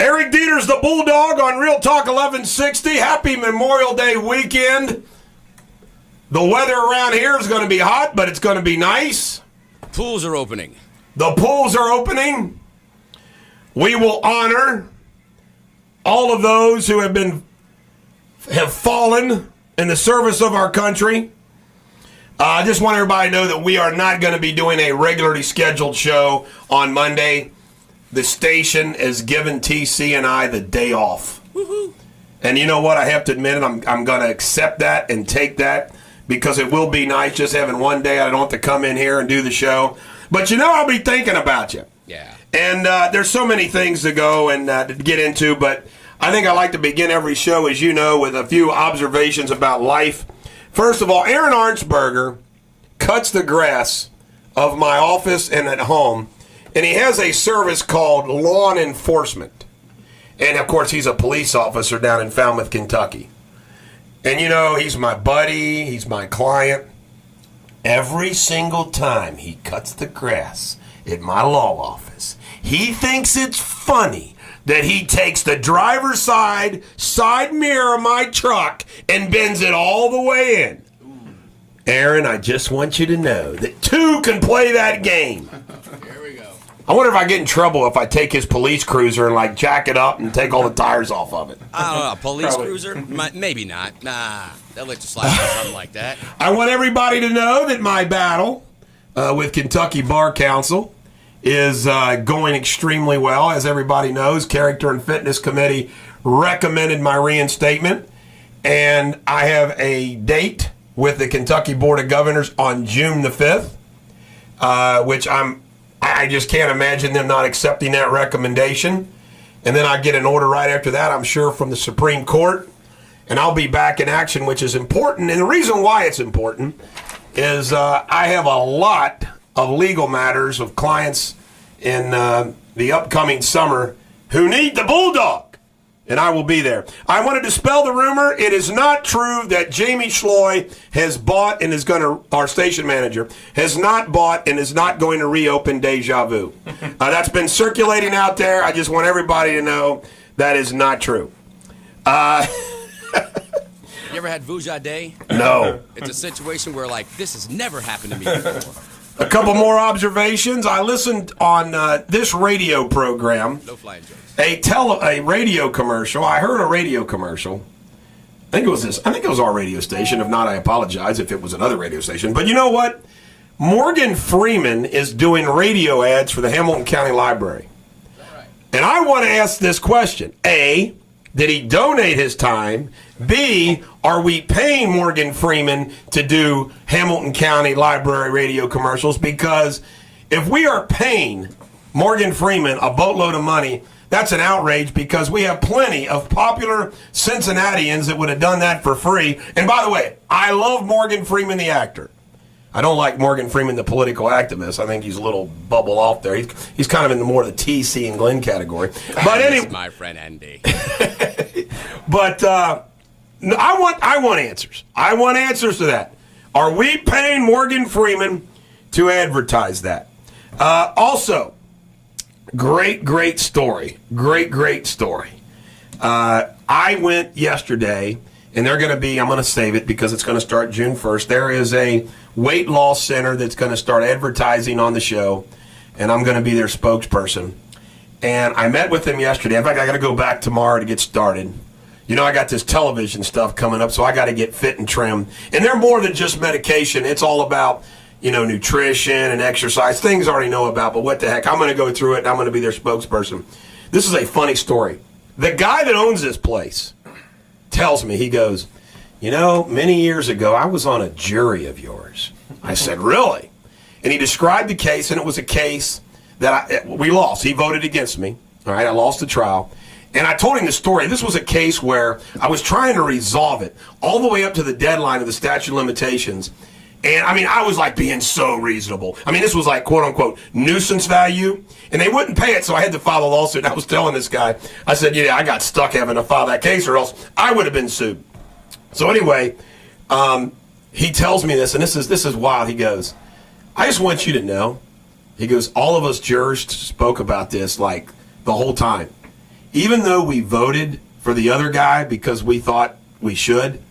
Eric Deters, the Bulldog, on Real Talk 1160. Happy Memorial Day weekend. The weather around here is going to be hot, but it's going to be nice. Pools are opening. The pools are opening. We will honor all of those who have fallen in the service of our country. I just want everybody to know that we are not going to be doing a regularly scheduled show on Monday. The station is giving TC and I the day off. Woo-hoo. And you know what? I have to admit it. I'm going to accept that and take that because it will be nice just having one day. I don't have to come in here and do the show. But you know I'll be thinking about you. Yeah. And there's so many things to go and to get into, but I think I like to begin every show, as you know, with a few observations about life. First of all, Aaron Arnsberger cuts the grass of my office and at home. And he has a service called law enforcement. And, of course, he's a police officer down in Falmouth, Kentucky. And, you know, he's my buddy. He's my client. Every single time he cuts the grass at my law office, he thinks it's funny that he takes the driver's side mirror of my truck and bends it all the way in. Aaron, I just want you to know that two can play that game. I wonder if I get in trouble if I take his police cruiser and, like, jack it up and take all the tires off of it. I don't know, a police cruiser? Maybe not. Nah, they'll let you slide on something like that. I want everybody to know that my battle with Kentucky Bar Council is going extremely well. As everybody knows, Character and Fitness Committee recommended my reinstatement, and I have a date with the Kentucky Board of Governors on June the 5th, which I just can't imagine them not accepting that recommendation. And then I get an order right after that, I'm sure, from the Supreme Court. And I'll be back in action, which is important. And the reason why it's important is I have a lot of legal matters of clients in the upcoming summer who need the Bulldog. And I will be there. I want to dispel the rumor. It is not true that Jamie Schloy has bought and is going to, our station manager, has not bought and is not going to reopen Deja Vu. That's been circulating out there. I just want everybody to know that is not true. You ever had Vuja Day? No. It's a situation where, like, this has never happened to me before. A couple more observations. I listened on this radio program. No flying jokes. A radio commercial. I heard a radio commercial. I think it was this. I think it was our radio station. If not, I apologize if it was another radio station. But you know what? Morgan Freeman is doing radio ads for the Hamilton County Library. Right. And I want to ask this question. A, did he donate his time? B, are we paying Morgan Freeman to do Hamilton County Library radio commercials? Because if we are paying Morgan Freeman a boatload of money, that's an outrage because we have plenty of popular Cincinnatians that would have done that for free. And by the way, I love Morgan Freeman, the actor. I don't like Morgan Freeman, the political activist. I think he's a little bubble off there. He's kind of in the more the TC and Glenn category. But anyway, my friend Andy. But I want answers. I want answers to that. Are we paying Morgan Freeman to advertise that? Also, great story. Great story. I went yesterday, and they're going to be, I'm going to save it because it's going to start June 1st. There is a weight loss center that's going to start advertising on the show, and I'm going to be their spokesperson. And I met with them yesterday. In fact, I got to go back tomorrow to get started. You know, I got this television stuff coming up, so I got to get fit and trim. And they're more than just medication. It's all about, you know, nutrition and exercise, things I already know about, but what the heck. I'm going to go through it, and I'm going to be their spokesperson. This is a funny story. The guy that owns this place tells me, he goes, you know, many years ago, I was on a jury of yours. I said, really? And he described the case, and it was a case that we lost. He voted against me. All right, I lost the trial. And I told him the story. This was a case where I was trying to resolve it all the way up to the deadline of the statute of limitations. And, I mean, I was, like, being so reasonable. I mean, this was, like, quote-unquote, nuisance value. And they wouldn't pay it, so I had to file a lawsuit. And I was telling this guy, I said, yeah, I got stuck having to file that case or else I would have been sued. So, anyway, he tells me this, and this is wild. He goes, I just want you to know, he goes, all of us jurors spoke about this like the whole time. Even though we voted for the other guy because we thought we should,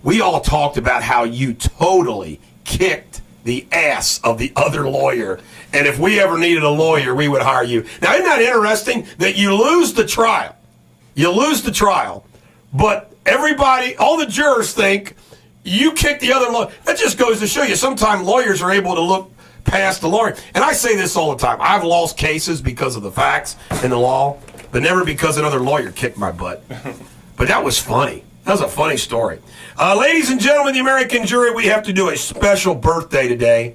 we all talked about how you totally kicked the ass of the other lawyer. And if we ever needed a lawyer, we would hire you. Now, isn't that interesting that you lose the trial? You lose the trial, but everybody, all the jurors think you kicked the other lawyer. That just goes to show you sometimes lawyers are able to look past the lawyer. And I say this all the time. I've lost cases because of the facts and the law, but never because another lawyer kicked my butt. But that was funny. That was a funny story. Ladies and gentlemen, the American jury, we have to do a special birthday today.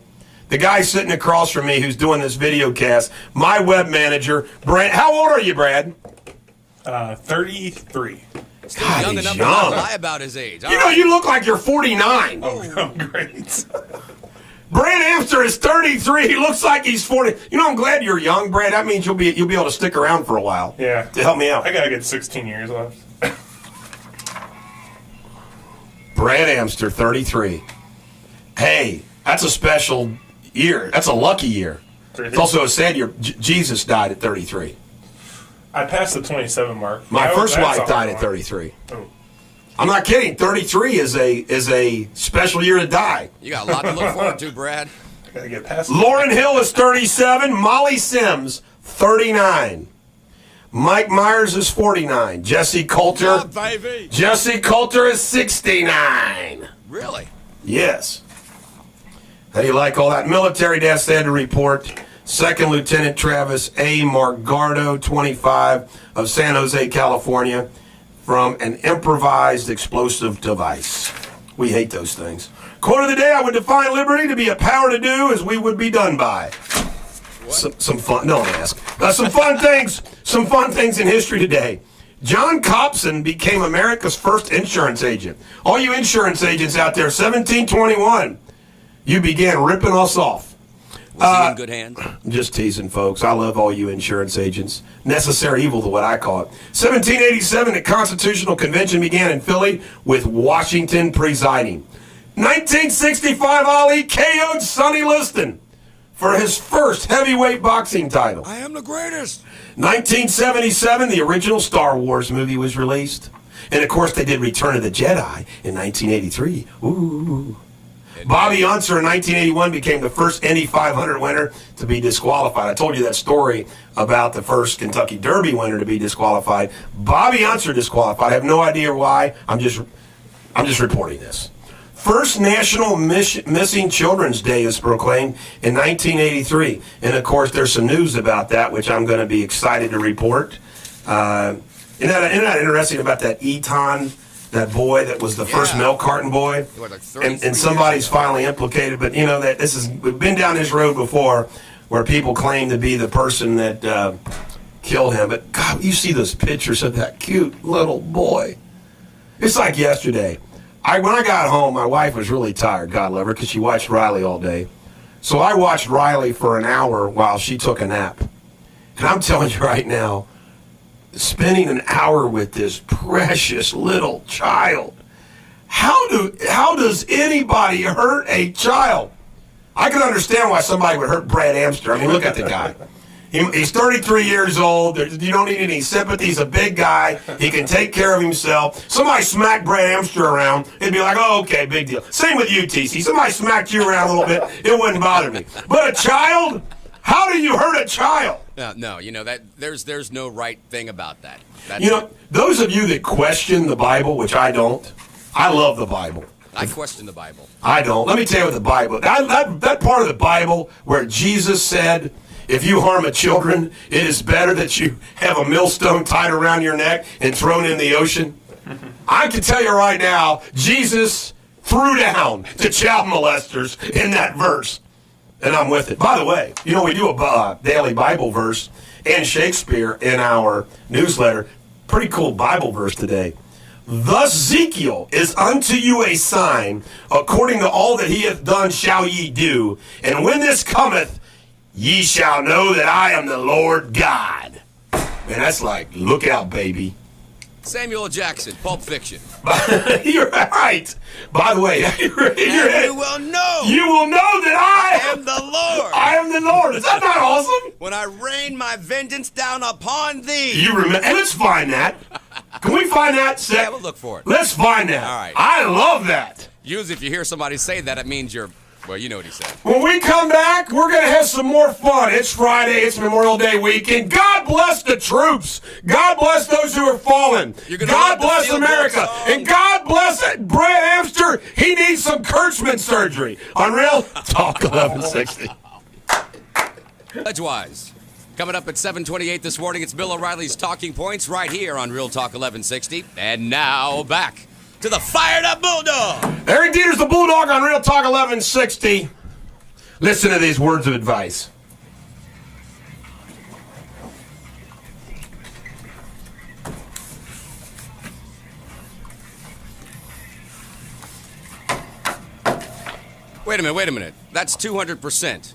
The guy sitting across from me who's doing this video cast, my web manager, Brad. How old are you, Brad? 33. God, young enough to not lie about his age. You know, you look like you're 49. Oh, great. Brad Amster is 33. He looks like he's 40. You know, I'm glad you're young, Brad. That means you'll be able to stick around for a while. Yeah. To help me out. I got a good 16 years left. Brad Amster, 33. Hey, that's a special year. That's a lucky year. 33. It's also a sad year. Jesus died at 33. I passed the 27 mark. My first that's wife a died hard at one. 33. Oh. I'm not kidding. 33 is a special year to die. You got a lot to look forward to, Brad. Gotta get past Lauren Hill is 37. Molly Sims, 39. Mike Myers is 49. Jesse Coulter. Baby. Jesse Coulter is 69. Really? Yes. How do you like all that? Military Death Standard Report. Second Lieutenant Travis A. Margardo, 25, of San Jose, California, from an improvised explosive device. We hate those things. Quote of the day, I would define liberty to be a power to do as we would be done by. Some fun, don't ask. Some fun things in history today. John Copson became America's first insurance agent. All you insurance agents out there, 1721, you began ripping us off. Was he in good hands? I'm just teasing, folks. I love all you insurance agents. Necessary evil to what I call it. 1787, the Constitutional Convention began in Philly with Washington presiding. 1965, Ali KO'd Sonny Liston for his first heavyweight boxing title. I am the greatest. 1977, the original Star Wars movie was released. And, of course, they did Return of the Jedi in 1983. Ooh. Bobby Unser in 1981 became the first Indy 500 winner to be disqualified. I told you that story about the first Kentucky Derby winner to be disqualified. Bobby Unser disqualified. I have no idea why. I'm just reporting this. First National Missing Children's Day is proclaimed in 1983. And, of course, there's some news about that, which I'm going to be excited to report. Isn't that interesting about that Eton, that boy that was the first milk carton boy? Like And somebody's finally implicated. But, you know, we've been down this road before where people claim to be the person that killed him. But, God, you see those pictures of that cute little boy. It's like yesterday. When I got home, my wife was really tired, God love her, because she watched Riley all day. So I watched Riley for an hour while she took a nap. And I'm telling you right now, spending an hour with this precious little child, how does anybody hurt a child? I can understand why somebody would hurt Brad Amster. I mean, look at the guy. He's 33 years old. You don't need any sympathy. He's a big guy. He can take care of himself. Somebody smacked Brad Amster around, it'd be like, oh, okay, big deal. Same with you, TC. Somebody smacked you around a little bit, it wouldn't bother me. But a child? How do you hurt a child? No, you know that there's no right thing about that. Those of you that question the Bible, which I don't, I love the Bible. I question the Bible. I don't. Let me tell you what the Bible, that part of the Bible where Jesus said, if you harm a children, it is better that you have a millstone tied around your neck and thrown in the ocean. I can tell you right now, Jesus threw down to child molesters in that verse. And I'm with it. By the way, we do a daily Bible verse and Shakespeare in our newsletter. Pretty cool Bible verse today. Thus Ezekiel is unto you a sign, according to all that he hath done shall ye do. And when this cometh, ye shall know that I am the Lord God. Man, that's like, look out, baby. Samuel Jackson, Pulp Fiction. You're right. By the way, You will know. You will know that I am the Lord. I am the Lord. Is that not awesome? When I rain my vengeance down upon thee. You remember? And let's find that. Can we find that? Yeah, we'll look for it. Let's find that. All right. I love that. Usually if you hear somebody say that, it means you're, well, you know what he said. When we come back, we're going to have some more fun. It's Friday. It's Memorial Day weekend. God bless the troops. God bless those who are fallen. God bless America. And God bless it. Brad Amster, he needs some Kurtzman surgery. On Real Talk 1160. Edgewise. Coming up at 7:28 this morning, it's Bill O'Reilly's Talking Points right here on Real Talk 1160. And now back to the fired up Bulldog. Eric Deters, the Bulldog on Real Talk 1160. Listen to these words of advice. Wait a minute. That's 200%.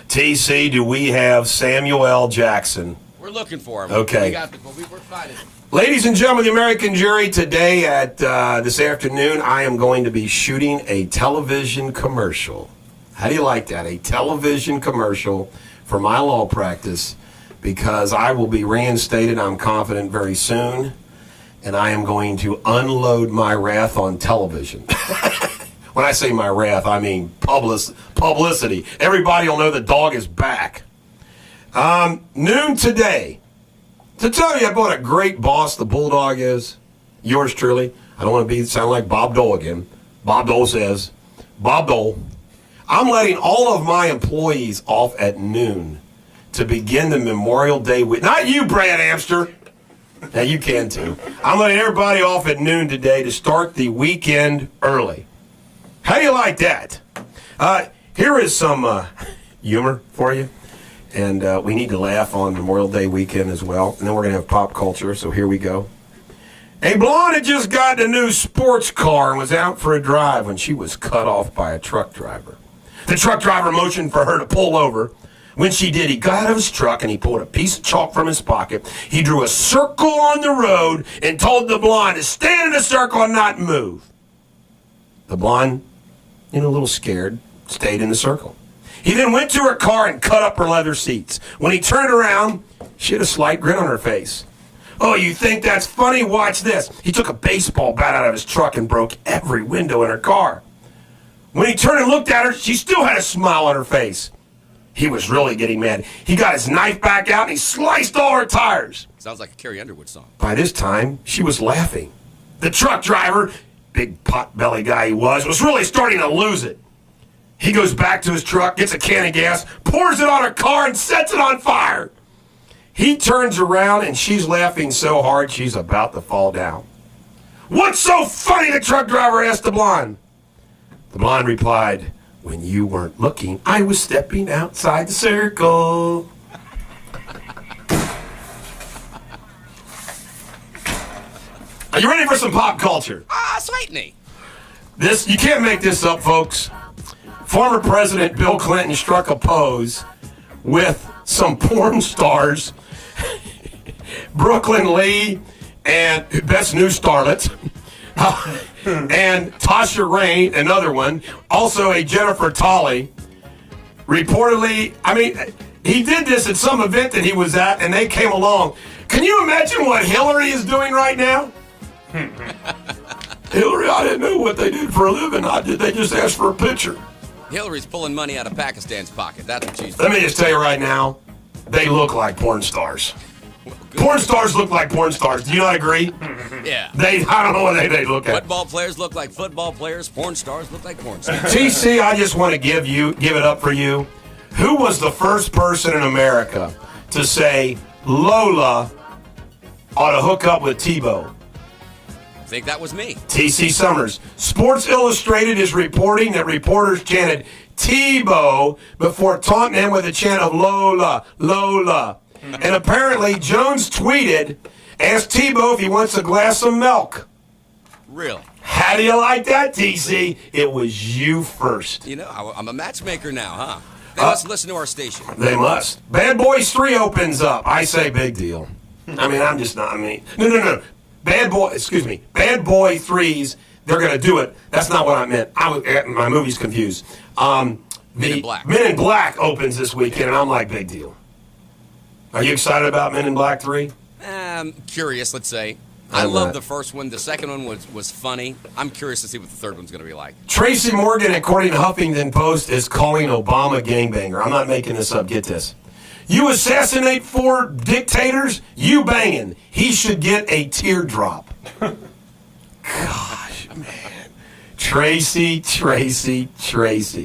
TC, do we have Samuel L. Jackson? We're looking for him. Okay. We're finding him. Ladies and gentlemen, the American jury, today at this afternoon, I am going to be shooting a television commercial. How do you like that? A television commercial for my law practice, because I will be reinstated, I'm confident, very soon, and I am going to unload my wrath on television. When I say my wrath, I mean publicity. Everybody will know the dog is back. Noon today. To tell you about a great boss the Bulldog is, yours truly. I don't want to sound like Bob Dole again. Bob Dole says, Bob Dole, I'm letting all of my employees off at noon to begin the Memorial Day week. Not you, Brad Amster. Now you can too. I'm letting everybody off at noon today to start the weekend early. How do you like that? Here is some humor for you. And we need to laugh on Memorial Day weekend as well. And then we're going to have pop culture, so here we go. A blonde had just gotten a new sports car and was out for a drive when she was cut off by a truck driver. The truck driver motioned for her to pull over. When she did, he got out of his truck and he pulled a piece of chalk from his pocket. He drew a circle on the road and told the blonde to stand in the circle and not move. The blonde, a little scared, stayed in the circle. He then went to her car and cut up her leather seats. When he turned around, she had a slight grin on her face. Oh, you think that's funny? Watch this. He took a baseball bat out of his truck and broke every window in her car. When he turned and looked at her, she still had a smile on her face. He was really getting mad. He got his knife back out and he sliced all her tires. Sounds like a Carrie Underwood song. By this time, she was laughing. The truck driver, big pot-belly guy he was really starting to lose it. He goes back to his truck, gets a can of gas, pours it on her car, and sets it on fire. He turns around, and she's laughing so hard she's about to fall down. What's so funny? The truck driver asked the blonde. The blonde replied, when you weren't looking, I was stepping outside the circle. Are you ready for some pop culture? Sweetney. You can't make this up, folks. Former President Bill Clinton struck a pose with some porn stars, Brooklyn Lee, and Best New Starlet, and Tasha Rain, another one, also a Jennifer Tolley. Reportedly, he did this at some event that he was at, and they came along. Can you imagine what Hillary is doing right now? Hillary, I didn't know what they did for a living. They just asked for a picture. Hillary's pulling money out of Pakistan's pocket. That's what she's Let doing. me just tell you right now, they look like porn stars. Porn stars look like porn stars. Do you not agree? Yeah. I don't know what they look at. Football players look like football players. Porn stars look like porn stars. TC, I just want to give it up for you. Who was the first person in America to say Lola ought to hook up with Tebow? I think that was me. T.C. Summers. Sports Illustrated is reporting that reporters chanted Tebow before taunting him with a chant of Lola, Lola. And apparently Jones tweeted, ask Tebow if he wants a glass of milk. Really? How do you like that, T.C.? It was you first. I'm a matchmaker now, huh? They must listen to our station. They must. Bad Boys 3 opens up. I say big deal. I mean, I'm just not. I mean, no. Bad Boy 3s. They're going to do it. That's not what I meant. My movie's confused. Men in Black. Men in Black opens this weekend, and I'm like, big deal. Are you excited about Men in Black 3? Curious, let's say. I love the first one. The second one was funny. I'm curious to see what the third one's going to be like. Tracy Morgan, according to Huffington Post, is calling Obama gangbanger. I'm not making this up. Get this. You assassinate 4 dictators, you banging. He should get a teardrop. Gosh, man. Tracy.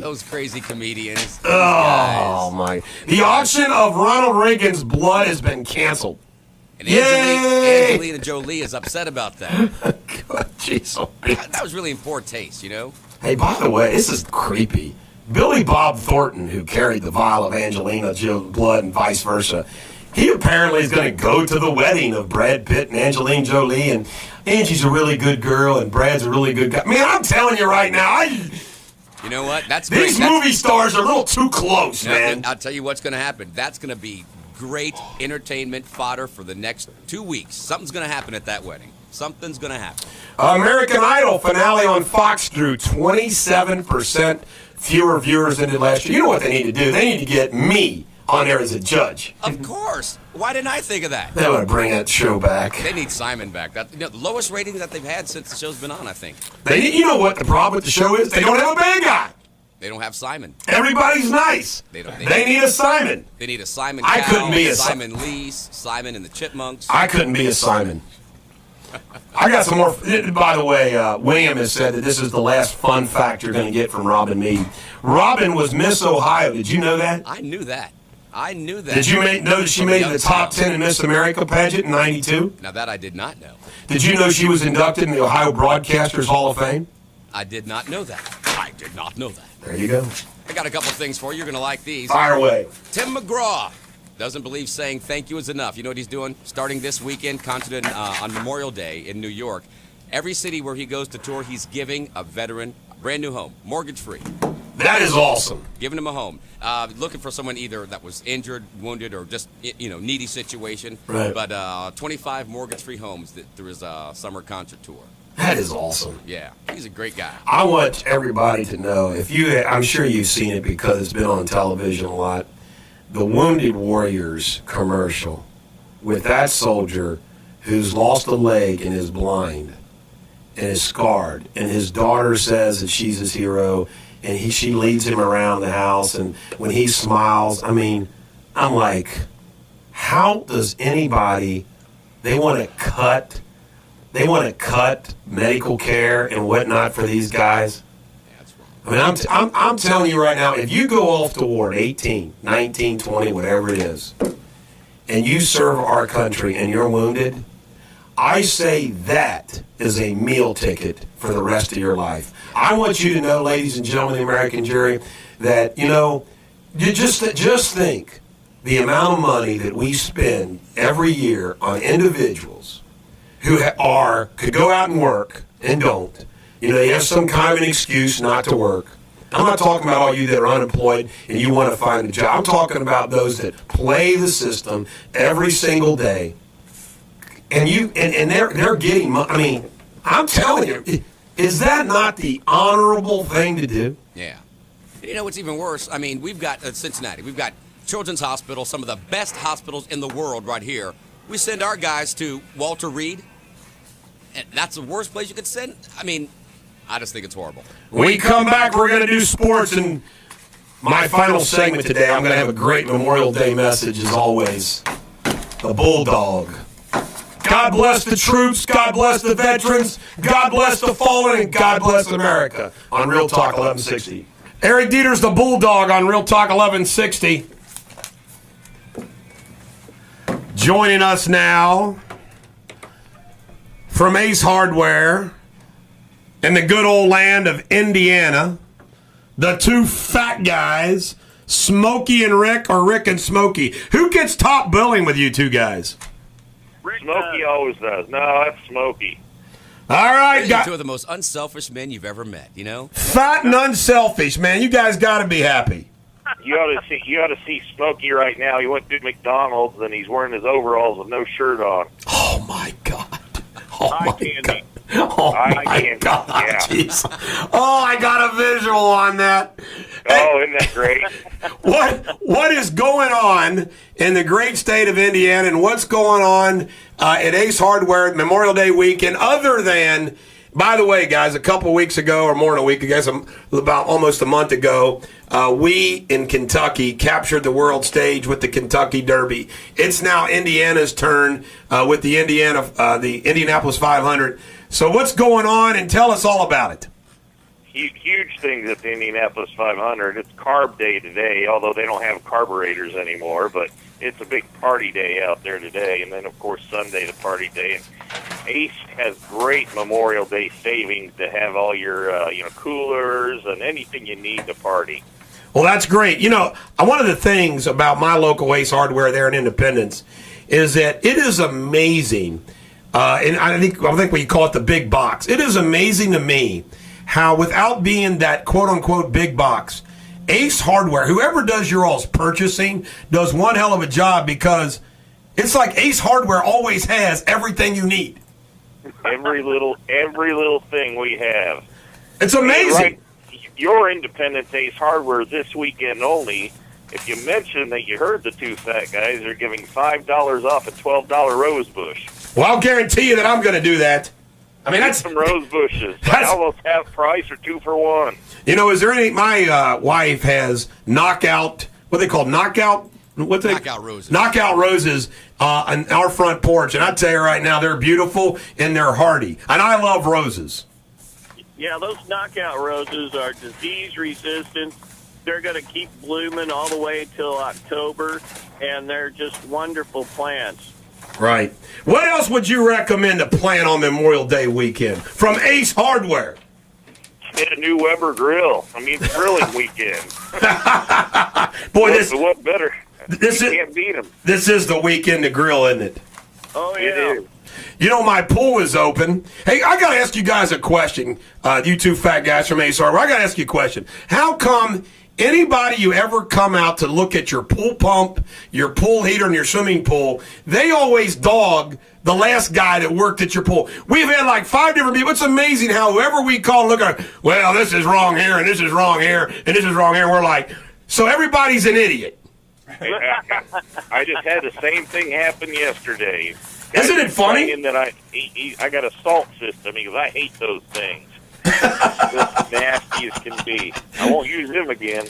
Those crazy comedians. Oh, my. The auction of Ronald Reagan's blood has been canceled. And Angelina Jolie is upset about that. God, jeez. That was really in poor taste, you know? Hey, by the way, this is creepy. Billy Bob Thornton, who carried the vial of Angelina Jolie's blood and vice versa, he apparently is going to go to the wedding of Brad Pitt and Angelina Jolie, and Angie's a really good girl, and Brad's a really good guy. Man, I'm telling you right now, you know what? These movie stars are a little too close, man. I'll tell you what's going to happen. That's going to be great entertainment fodder for the next 2 weeks. Something's going to happen at that wedding. Something's going to happen. American Idol finale on Fox drew 27% fewer viewers than did last year. You know what they need to do? They need to get me on there as a judge. Of course. Why didn't I think of that? They want to bring that show back. They need Simon back. The lowest rating that they've had since the show's been on, I think. You know what the problem with the show is? They don't have a bad guy. They don't have Simon. Everybody's nice. They need a Simon. They need a Simon I couldn't be a Simon Lee, Simon and the Chipmunks. I couldn't be a Simon. I got some more. By the way, William has said that this is the last fun fact you're going to get from Robin Meade. Robin was Miss Ohio. Did you know that? I knew that. Did you know that she made the top 10 in Miss America pageant in '92? Now that I did not know. Did you know she was inducted in the Ohio Broadcasters Hall of Fame? I did not know that. I did not know that. There you go. I got a couple things for you. You're going to like these. Fire away. Tim McGraw doesn't believe saying thank you is enough. You know what he's doing? Starting this weekend, continent on Memorial Day in New York. Every city where he goes to tour, he's giving a veteran a brand new home, mortgage-free. That is awesome. Giving him a home. Looking for someone either that was injured, wounded, or just needy situation. Right. But 25 mortgage-free homes through his summer concert tour. That is awesome. Yeah, he's a great guy. I want everybody to know, I'm sure you've seen it because it's been on television a lot, the Wounded Warriors commercial with that soldier who's lost a leg and is blind and is scarred, and his daughter says that she's his hero, and she leads him around the house, and when he smiles, I mean, I'm like, how does anybody, they want to cut medical care and whatnot for these guys? I mean, I'm telling you right now, if you go off to war at 18, 19, 20, whatever it is, and you serve our country and you're wounded, I say that is a meal ticket for the rest of your life. I want you to know, ladies and gentlemen of the American jury, that, you just think the amount of money that we spend every year on individuals who could go out and work and don't. They have some kind of an excuse not to work. I'm not talking about all you that are unemployed and you want to find a job. I'm talking about those that play the system every single day. And they're getting money. I mean, I'm telling you, is that not the honorable thing to do? Yeah. You know what's even worse? I mean, we've got Cincinnati. We've got Children's Hospital, some of the best hospitals in the world right here. We send our guys to Walter Reed, and that's the worst place you could send? I mean, I just think it's horrible. When we come back, we're going to do sports, and my final segment today, I'm going to have a great Memorial Day message, as always. The Bulldog. God bless the troops, God bless the veterans, God bless the fallen, and God bless America on Real Talk 1160. Eric Deters, the Bulldog on Real Talk 1160. Joining us now from Ace Hardware in the good old land of Indiana, the two fat guys, Smokey and Rick, or Rick and Smokey. Who gets top billing with you two guys? Smokey always does. No, that's Smokey. All right, You're two of the most unselfish men you've ever met, Fat and unselfish, man. You guys got to be happy. You ought to see Smokey right now. He went to McDonald's and he's wearing his overalls with no shirt on. Oh my God! Oh my candy. God! Oh my candy, God! yeah. Jeez. Oh, I got a visual on that. Oh, isn't that great? What is going on in the great state of Indiana, and what's going on at Ace Hardware Memorial Day weekend? Other than, by the way, guys, a couple weeks ago, or more than a week ago, about almost a month ago, we in Kentucky captured the world stage with the Kentucky Derby. It's now Indiana's turn with the Indianapolis 500. So what's going on, and tell us all about it. Huge things at the Indianapolis 500. It's Carb Day today, although they don't have carburetors anymore, but it's a big party day out there today. And then, of course, Sunday, the party day. And Ace has great Memorial Day savings to have all your coolers and anything you need to party. Well, that's great. You know, one of the things about my local Ace Hardware there in Independence is that it is amazing, and I think we call it the big box. It is amazing to me how, without being that quote-unquote big box, Ace Hardware, whoever does your all's purchasing, does one hell of a job, because it's like Ace Hardware always has everything you need. Every little thing we have. It's amazing. Right. Your Independence Ace Hardware this weekend only. If you mention that you heard the two fat guys are giving $5 off a $12 rose bush. Well, I'll guarantee you that I'm going to do that. I mean, Get that's some rose bushes. Almost half price or 2 for 1. You know, is there any? My wife has knockout. What they call knockout? Knockout roses. Knockout roses on our front porch, and I tell you right now, they're beautiful and they're hardy. And I love roses. Yeah, those knockout roses are disease resistant. They're going to keep blooming all the way till October, and they're just wonderful plants. Right. What else would you recommend to plant on Memorial Day weekend from Ace Hardware? Get a new Weber grill. I mean, it's grilling weekend. Boy, what better? Can't beat them. This is the weekend to grill, isn't it? Oh, yeah. It is. You know, my pool is open. Hey, I got to ask you guys a question. You two fat guys from Ace Hardware, I got to ask you a question. How come anybody you ever come out to look at your pool pump, your pool heater, and your swimming pool, they always dog the last guy that worked at your pool? We've had like 5 different people. It's amazing how whoever we call and look at, well, this is wrong here, and this is wrong here, and this is wrong here. We're like, so everybody's an idiot. I just had the same thing happen yesterday. Isn't it funny? That I got a salt system because I hate those things. Just nasty as can be. I won't use them again.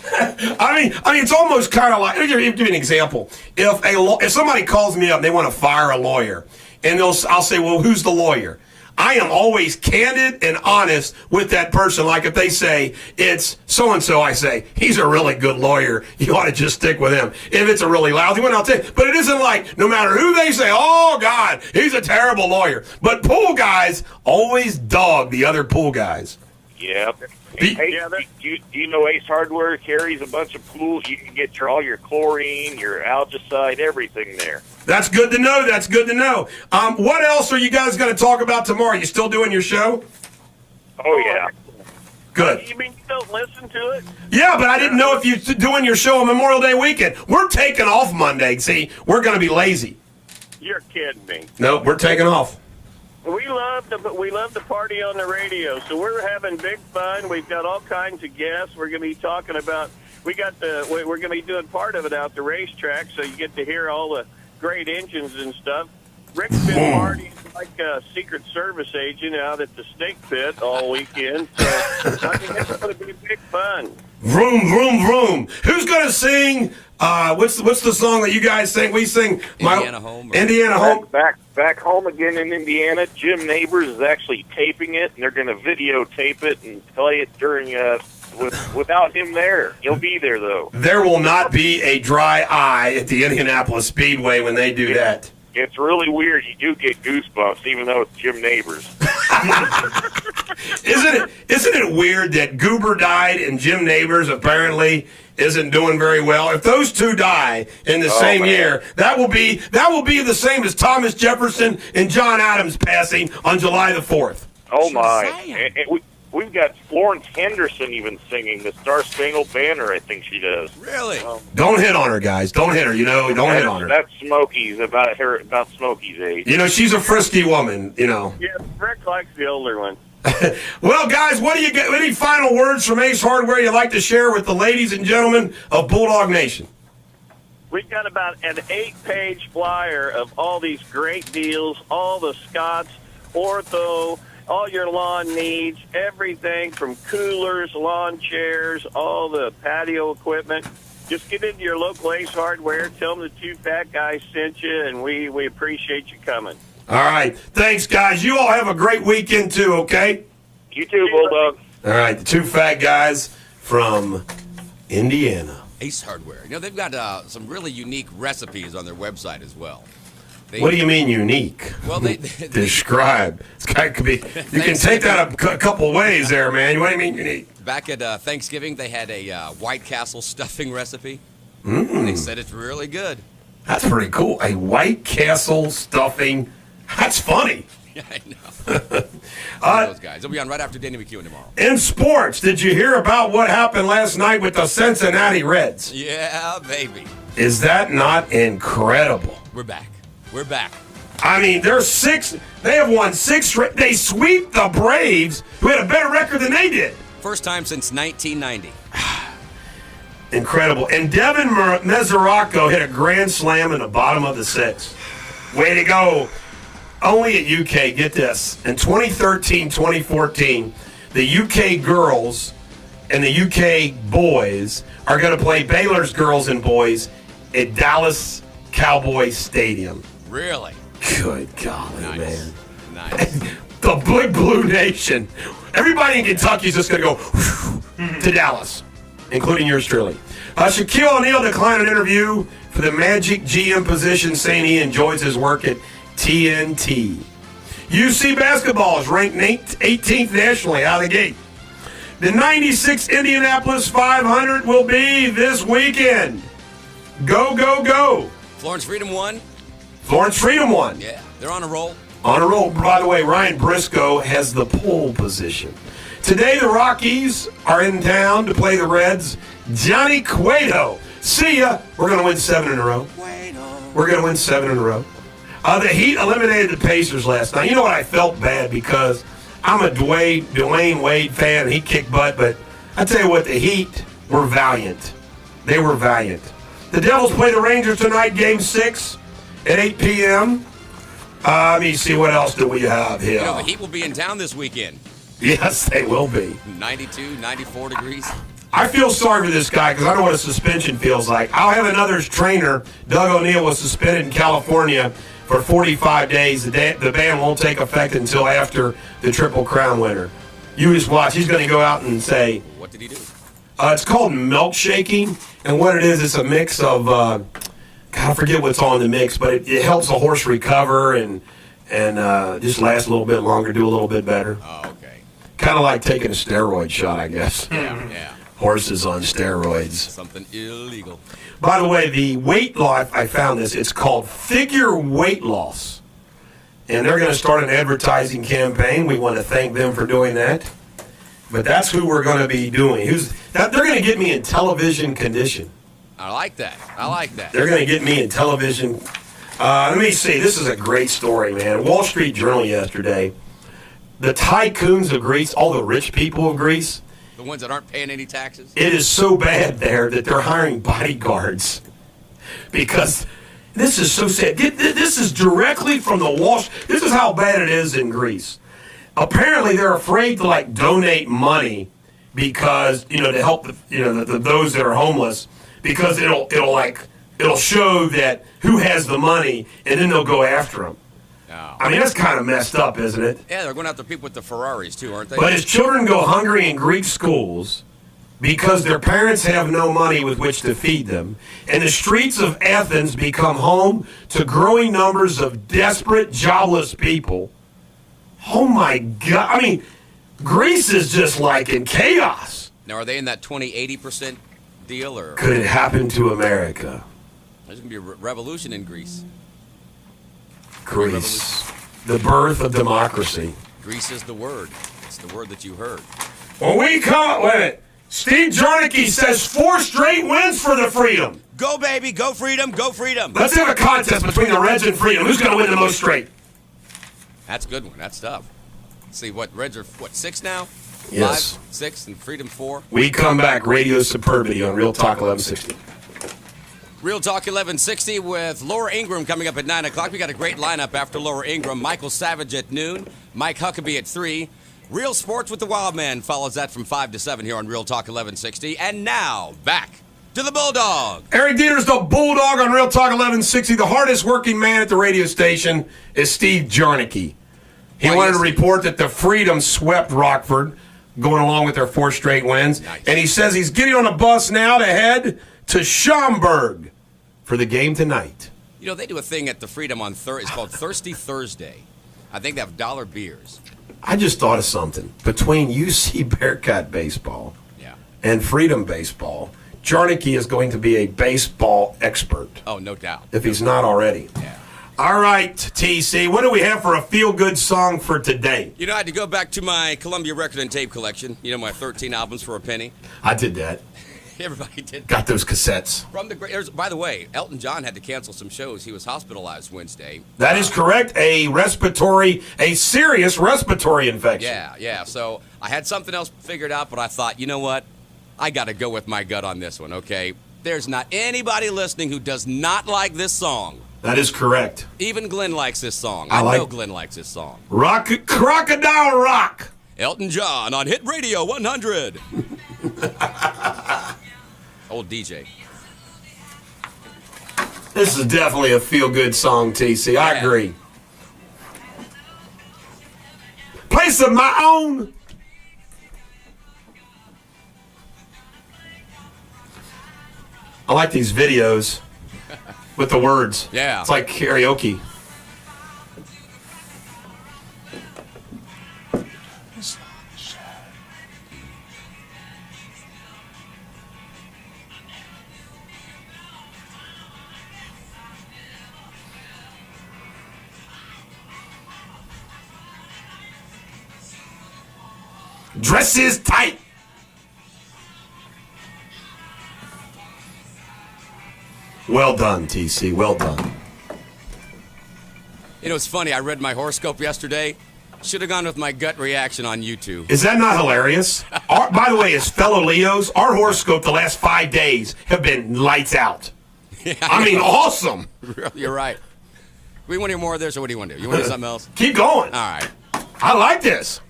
I mean, it's almost kind of like. I'll give you an example. If somebody calls me up and they want to fire a lawyer, and I'll say, well, who's the lawyer? I am always candid and honest with that person. Like if they say it's so-and-so, I say, he's a really good lawyer. You ought to just stick with him. If it's a really lousy one, I'll tell you. But it isn't like, no matter who they say, oh, God, he's a terrible lawyer. But pool guys always dog the other pool guys. Yep. Hey, do you know Ace Hardware carries a bunch of pools? You can get all your chlorine, your algicide, everything there. That's good to know. That's good to know. What else are you guys going to talk about tomorrow? You still doing your show? Oh, yeah. Good. You mean you don't listen to it? Yeah, but I didn't know if you're doing your show on Memorial Day weekend. We're taking off Monday. See, we're going to be lazy. You're kidding me. No, we're taking off. We love the party on the radio, so we're having big fun. We've got all kinds of guests. We're going to be talking about. We're going to be doing part of it out the racetrack, so you get to hear all the great engines and stuff. Rick's been partying like a Secret Service agent out at the steak pit all weekend. So I think it's going to be big fun. Vroom, vroom, vroom. Who's going to sing? What's the song that you guys sing? We sing Indiana Home. Indiana Home. Back home again in Indiana. Jim Neighbors is actually taping it, and they're going to videotape it and play it during without him there. He'll be there, though. There will not be a dry eye at the Indianapolis Speedway when they do that. It's really weird. You do get goosebumps, even though it's Jim Neighbors. Isn't it weird that Goober died and Jim Neighbors apparently isn't doing very well? If those two die in the same year, that will be the same as Thomas Jefferson and John Adams passing on July the 4th. Oh my! We've got Florence Henderson even singing the Star Spangled Banner. I think she does. Really? Don't hit on her, guys. Don't hit her. Don't hit on her. That's Smokey's about Smokey's age. She's a frisky woman. Yeah, Rick likes the older one. Well, guys, what do you get? Any final words from Ace Hardware you'd like to share with the ladies and gentlemen of Bulldog Nation? We've got about an 8-page flyer of all these great deals, all the Scott's, Ortho, all your lawn needs, everything from coolers, lawn chairs, all the patio equipment. Just get into your local Ace Hardware, tell them the two fat guys sent you, and we appreciate you coming. All right. Thanks, guys. You all have a great weekend, too, okay? You too, Bulldog. All right. The two fat guys from Indiana. Ace Hardware. They've got some really unique recipes on their website as well. What do you mean unique? Well, they describe. It's got to be. You can take that a couple ways there, man. What do you mean unique? Back at Thanksgiving, they had a White Castle stuffing recipe. They said it's really good. That's pretty cool. A White Castle stuffing. That's funny. Yeah, I know. Those guys. They'll be on right after Danny McEwen tomorrow. In sports, did you hear about what happened last night with the Cincinnati Reds? Yeah, baby. Is that not incredible? We're back. We're back. I mean, they're 6. They have won 6. They sweep the Braves, who had a better record than they did. First time since 1990. Incredible. And Devin Mesoraco hit a grand slam in the bottom of the 6th. Way to go. Only at UK, get this, in 2013-2014, the UK girls and the UK boys are going to play Baylor's girls and boys at Dallas Cowboy Stadium. Really? Good golly, man. Nice. The Big Blue Nation. Everybody in Kentucky is just going to go to Dallas, including yours truly. Shaquille O'Neal declined an interview for the Magic GM position, saying he enjoys his work at TNT. UC basketball is ranked 18th nationally out of the gate. The 96 Indianapolis 500 will be this weekend. Go, go, go. Florence Freedom won. Florence Freedom won. Yeah, they're on a roll. On a roll. By the way, Ryan Briscoe has the pole position. Today, the Rockies are in town to play the Reds. Johnny Cueto. See ya. We're going to win 7 in a row. We're going to win 7 in a row. The Heat eliminated the Pacers last night. You know what? I felt bad because I'm a Dwayne Wade fan. He kicked butt, but I tell you what, the Heat were valiant. They were valiant. The Devils play the Rangers tonight, Game 6 at 8 p.m. Let me see, what else do we have here? The Heat will be in town this weekend. Yes, they will be. 92, 94 degrees. I feel sorry for this guy because I know what a suspension feels like. I'll have another trainer. Doug O'Neill was suspended in California for 45 days. The ban won't take effect until after the Triple Crown winner. You just watch. He's going to go out and say... What did he do? It's called milkshaking, and what it is, it's a mix of... God, I forget what's on the mix, but it helps the horse recover and just last a little bit longer, do a little bit better. Oh, okay. Kind of like taking a steroid shot, I guess. Yeah. Horses on steroids. Something illegal. By the way, the weight loss, I found this, it's called Figure Weight Loss. And they're going to start an advertising campaign. We want to thank them for doing that. But that's who we're going to be doing. They're going to get me in television condition. I like that. I like that. They're going to get me in television. Let me see. This is a great story, man. Wall Street Journal yesterday. The tycoons of Greece, all the rich people of Greece. The ones that aren't paying any taxes? It is so bad there that they're hiring bodyguards. Because this is so sad. This is directly from the Wall Street. This is how bad it is in Greece. Apparently, they're afraid to donate money because to help those that are homeless, because it'll show that who has the money, and then they'll go after them. Oh. I mean, that's kind of messed up, isn't it? Yeah, they're going after people with the Ferraris too, aren't they? But as children go hungry in Greek schools because their parents have no money with which to feed them, and the streets of Athens become home to growing numbers of desperate, jobless people. Oh my God. I mean, Greece is just in chaos. Now, are they in that 20-80% deal? Or could it happen to America? There's going to be a revolution in Greece. Greece. The birth of democracy. Greece is the word. It's the word that you heard. When we come, wait a minute. Steve Jarnicki says 4 straight wins for the Freedom. Go, baby. Go, Freedom. Go, Freedom. Let's have a contest between the Reds and Freedom. Who's going to win the most straight? That's a good one. That's tough. Let's see, Reds are, 6 now? Yes. 5, 6, and Freedom 4. We come back, Radio Superbity on Real Talk 1160. Real Talk 1160 with Laura Ingram coming up at 9 o'clock. We got a great lineup after Laura Ingram. Michael Savage at noon. Mike Huckabee at 3. Real Sports with the Wild Man follows that from 5 to 7 here on Real Talk 1160. And now, back to the Bulldog. Eric Deters, the Bulldog on Real Talk 1160. The hardest working man at the radio station is Steve Jarnicki. He wanted to report that the Freedom swept Rockford, going along with their 4 straight wins. Nice. And he says he's getting on a bus now to head to Schaumburg for the game tonight. You know, they do a thing at the Freedom on Thursday. It's called Thirsty Thursday. I think they have dollar beers. I just thought of something. Between UC Bearcat baseball and Freedom baseball, Jarnicki is going to be a baseball expert. Oh, no doubt. If he's not already. Yeah. All right, TC, what do we have for a feel-good song for today? You know, I had to go back to my Columbia record and tape collection. You know, my 13 albums for a penny. I did that. Everybody did. Got those cassettes. From the great. By the way, Elton John had to cancel some shows. He was hospitalized Wednesday. That is correct. A serious respiratory infection. Yeah. So I had something else figured out, but I thought, you know what? I got to go with my gut on this one, okay? There's not anybody listening who does not like this song. That is correct. Even Glenn likes this song. I know Glenn likes this song. Crocodile Rock. Elton John on Hit Radio 100. Old DJ. This is definitely a feel-good song, TC. I agree. Place of my own. I like these videos with the words. Yeah. It's like karaoke. Dress is tight. Well done, TC. Well done. You know, it's funny. I read my horoscope yesterday. Should have gone with my gut reaction on YouTube. Is that not hilarious? By the way, as fellow Leos, our horoscope the last 5 days have been lights out. Yeah, I mean, awesome. You're right. We want to hear more of this, or what do you want to do? You want to do something else? Keep going. All right. I like this.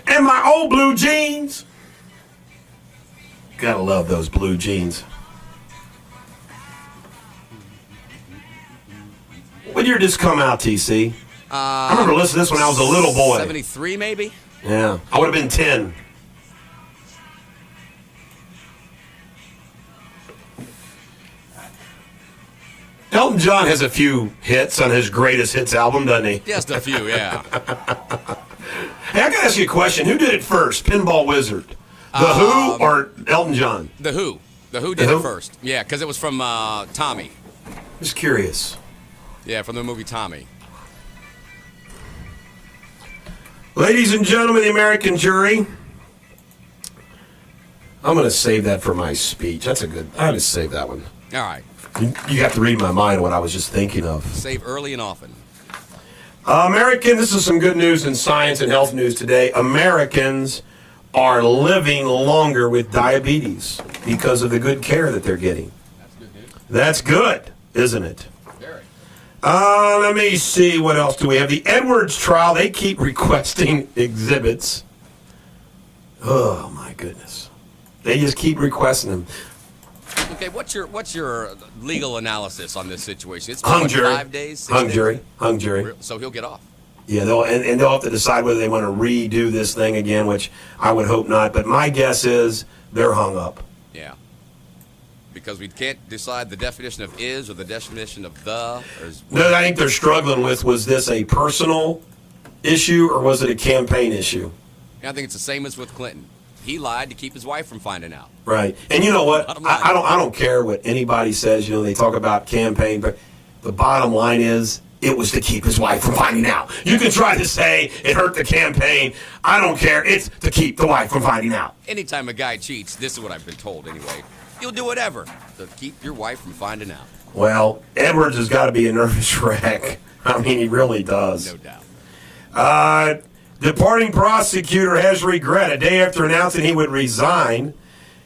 And my old blue jeans. Gotta love those blue jeans. What year did this come out, TC? I remember listening to this when I was a little boy. 73, maybe? Yeah, I would have been 10. Elton John has a few hits on his greatest hits album, doesn't he? Just a few, yeah. Hey, I gotta ask you a question. Who did it first, Pinball Wizard? The Who or Elton John? The Who. The Who did it first. Yeah, because it was from Tommy. Just curious. Yeah, from the movie Tommy. Ladies and gentlemen, the American jury. I'm going to save that for my speech. That's a good. I just save that one. All right. You have to read my mind what I was just thinking of. Save early and often. American, this is some good news in science and health news today. Americans are living longer with diabetes because of the good care that they're getting. That's good news. That's good, isn't it? Very. Let me see. What else do we have? The Edwards trial, they keep requesting exhibits. Oh, my goodness. They just keep requesting them. Okay, what's your legal analysis on this situation? It's Hung been jury. 5 days? 6 Hung days? jury. Hung jury. So he'll get off. Yeah, they'll have to decide whether they want to redo this thing again, which I would hope not. But my guess is they're hung up. Yeah. Because we can't decide the definition of is or the definition of the. No, I think they're struggling with, was this a personal issue or was it a campaign issue? I think it's the same as with Clinton. He lied to keep his wife from finding out. Right. And you know what? Bottom line. I don't care what anybody says. You know, they talk about campaign, but the bottom line is it was to keep his wife from finding out. You can try to say it hurt the campaign. I don't care. It's to keep the wife from finding out. Anytime a guy cheats, this is what I've been told anyway, you'll do whatever to keep your wife from finding out. Well, Edwards has got to be a nervous wreck. I mean, he really does. No doubt. Departing prosecutor has regret. A day after announcing he would resign,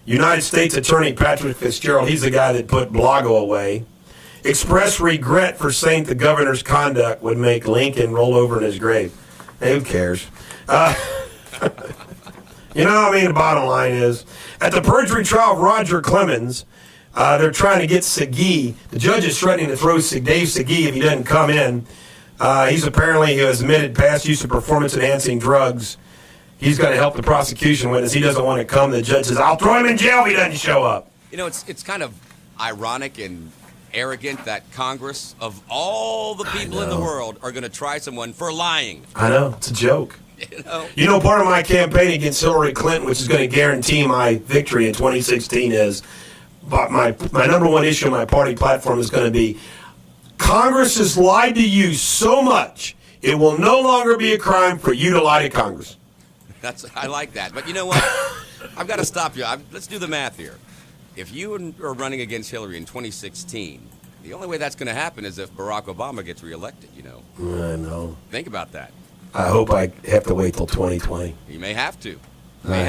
United States Attorney Patrick Fitzgerald, he's the guy that put Blago away, expressed regret for saying the governor's conduct would make Lincoln roll over in his grave. Hey, who cares? You know, I mean, the bottom line is, at the perjury trial of Roger Clemens, they're trying to get Segui. The judge is threatening to throw Dave Segui if he doesn't come in. He has admitted past use of performance-enhancing drugs. He's going to help the prosecution witness. He doesn't want to come. The judge says, I'll throw him in jail if he doesn't show up. You know, it's kind of ironic and arrogant that Congress, of all the people in the world, are going to try someone for lying. I know. It's a joke. You know, Part of my campaign against Hillary Clinton, which is going to guarantee my victory in 2016, is my number one issue on my party platform is going to be Congress has lied to you so much, it will no longer be a crime for you to lie to Congress. I like that. But you know what? I've got to stop you. Let's do the math here. If you are running against Hillary in 2016, the only way that's going to happen is if Barack Obama gets reelected, you know. I know. Think about that. I hope I have to wait till 2020. You may have to. I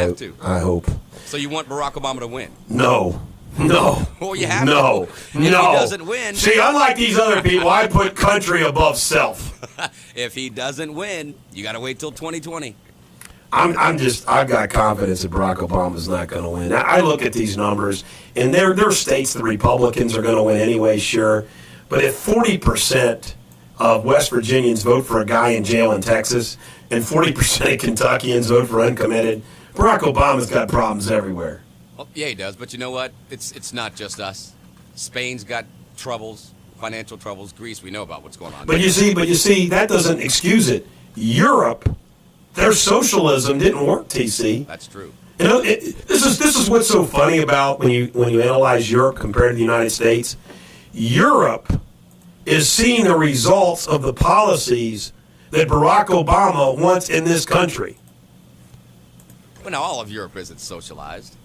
hope. So you want Barack Obama to win? No. Well, you have to. If he doesn't win. See, unlike these other people, I put country above self. If he doesn't win, you got to wait till 2020. I've got confidence that Barack Obama's not going to win. I look at these numbers, and there are states the Republicans are going to win anyway, sure. But if 40% of West Virginians vote for a guy in jail in Texas, and 40% of Kentuckians vote for uncommitted, Barack Obama's got problems everywhere. Well, yeah, he does. But you know what? It's not just us. Spain's got troubles, financial troubles. Greece, we know about what's going on. But you see, that doesn't excuse it. Europe, their socialism didn't work, TC. That's true. You know, this is what's so funny about when you analyze Europe compared to the United States. Europe is seeing the results of the policies that Barack Obama wants in this country. Well, now all of Europe isn't socialized.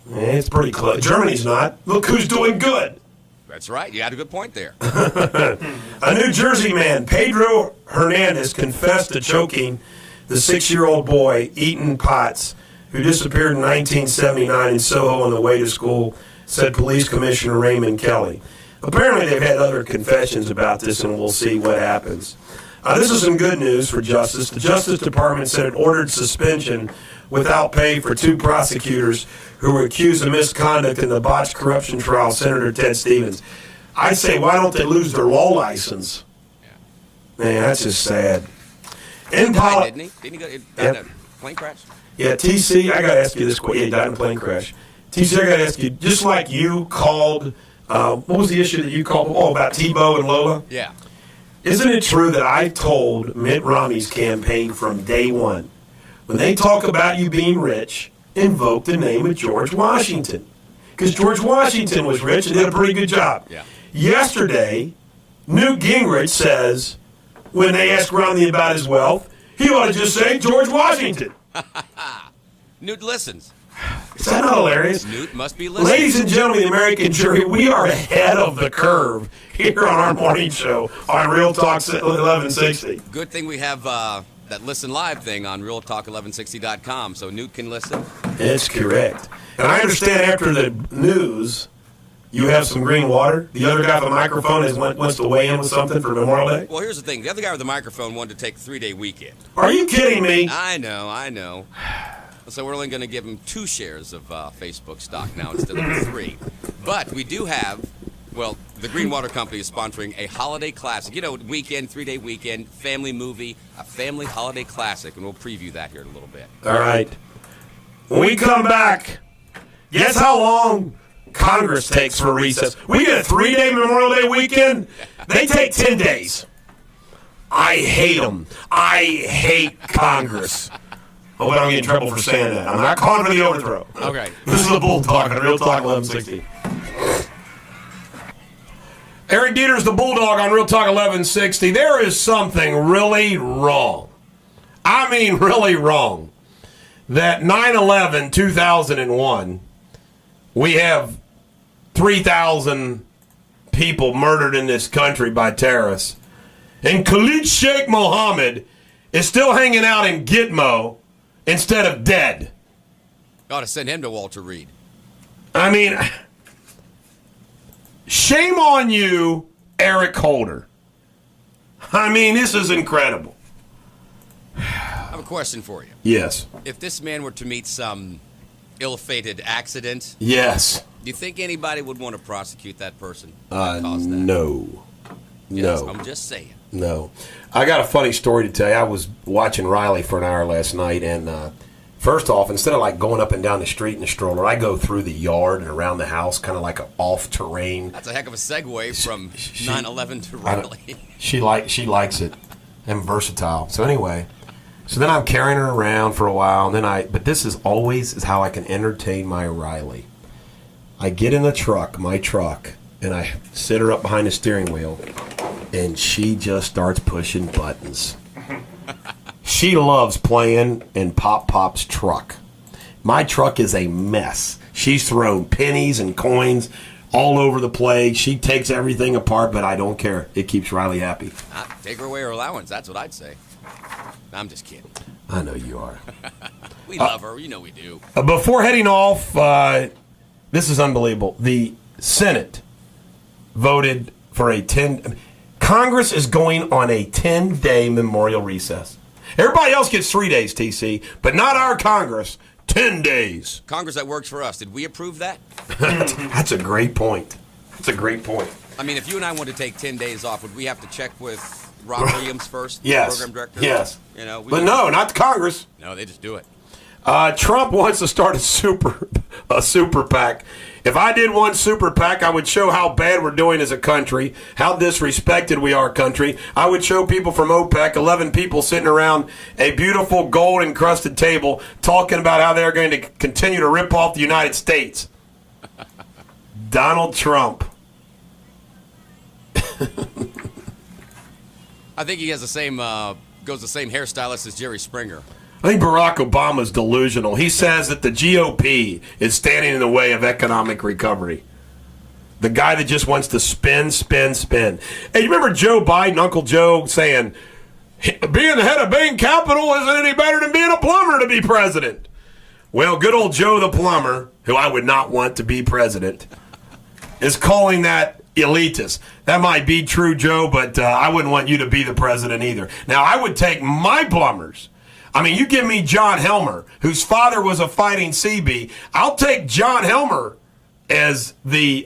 It's pretty close. Germany's not. Look who's doing good. That's right. You had a good point there. A New Jersey man, Pedro Hernandez, confessed to choking the 6-year-old boy, Eaton Potts, who disappeared in 1979 in Soho on the way to school, said Police Commissioner Raymond Kelly. Apparently they've had other confessions about this, and we'll see what happens. This is some good news for Justice. The Justice Department said it ordered suspension without pay for 2 prosecutors who were accused of misconduct in the botched corruption trial of Senator Ted Stevens. I say, why don't they lose their law license? Man, that's just sad. He died, didn't he? Didn't he die in a plane crash? Yeah, TC, I got to ask you this question. Yeah, he died in a plane crash. TC, I got to ask you, just like you called, what was the issue that you called? Oh, about Tebow and Lola? Yeah. Isn't it true that I told Mitt Romney's campaign from day one, when they talk about you being rich, invoke the name of George Washington? Because George Washington was rich and did a pretty good job. Yeah. Yesterday, Newt Gingrich says, when they ask Romney about his wealth, he ought to just say George Washington. Newt listens. Is that not hilarious? Newt must be listening. Ladies and gentlemen, the American jury, we are ahead of the curve here on our morning show on Real Talk 1160. Good thing we have that Listen Live thing on RealTalk1160.com, so Newt can listen. That's correct. And I understand after the news, you have some green water. The other guy with the microphone wants to weigh in with something for Memorial Day. Well, here's the thing. The other guy with the microphone wanted to take a 3-day weekend. Are you kidding me? I know. So we're only going to give him 2 shares of Facebook stock now instead of 3. But we do have, well, the Green Water Company is sponsoring a holiday classic. You know, weekend, 3-day weekend, family movie, a family holiday classic, and we'll preview that here in a little bit. All right. When we come back, guess how long Congress takes for recess? We get a 3-day Memorial Day weekend. They take 10 days. I hate them. I hate Congress. Hope I don't get in trouble for saying that. I'm not calling for the overthrow. Okay. This is the Bulldog on Real Talk 1160. Eric Deters, the Bulldog on Real Talk 1160. There is something really wrong. I mean, really wrong. That 9/11, 2001, we have 3,000 people murdered in this country by terrorists. And Khalid Sheikh Mohammed is still hanging out in Gitmo instead of dead. Ought to send him to Walter Reed. I mean, shame on you, Eric Holder. I mean, this is incredible. I have a question for you. Yes. If this man were to meet some ill-fated accident, Yes. do you think anybody would want to prosecute that person? That caused that? No. Yes, No. I'm just saying. No. I got a funny story to tell you. I was watching Riley for an hour last night, and first off, instead of like going up and down the street in a stroller, I go through the yard and around the house, kind of like an off-terrain. That's a heck of a segue from 9/11 to Riley. She likes it. I'm versatile. So anyway, so then I'm carrying her around for a while, and then but this is always how I can entertain my Riley. I get in the truck, my truck, and I sit her up behind the steering wheel, and she just starts pushing buttons. She loves playing in Pop's truck. My truck is a mess. She's thrown pennies and coins all over the place. She takes everything apart, but I don't care. It keeps Riley happy. Take her away her allowance. That's what I'd say. I'm just kidding. I know you are. We love her. You know we do. Before heading off, this is unbelievable. The Senate voted for Congress is going on a 10-day memorial recess. Everybody else gets 3 days, TC, but not our Congress. 10 days. Congress that works for us. Did we approve that? That's a great point. That's a great point. I mean, if you and I want to take 10 days off, would we have to check with Rob Williams first? Yes. Program director? Yes. You know, But no, not the Congress. No, they just do it. Trump wants to start a super PAC. If I did one super PAC, I would show how bad we're doing as a country, how disrespected we are, country. I would show people from OPEC, 11 people sitting around a beautiful gold-encrusted table, talking about how they're going to continue to rip off the United States. Donald Trump. I think he has the same hairstylist as Jerry Springer. I think Barack Obama's delusional. He says that the GOP is standing in the way of economic recovery. The guy that just wants to spin. Hey, you remember Joe Biden, Uncle Joe, saying, being the head of Bain Capital isn't any better than being a plumber to be president. Well, good old Joe the plumber, who I would not want to be president, is calling that elitist. That might be true, Joe, but I wouldn't want you to be the president either. Now, I would take my plumbers. I mean, you give me John Helmer, whose father was a fighting CB. I'll take John Helmer as the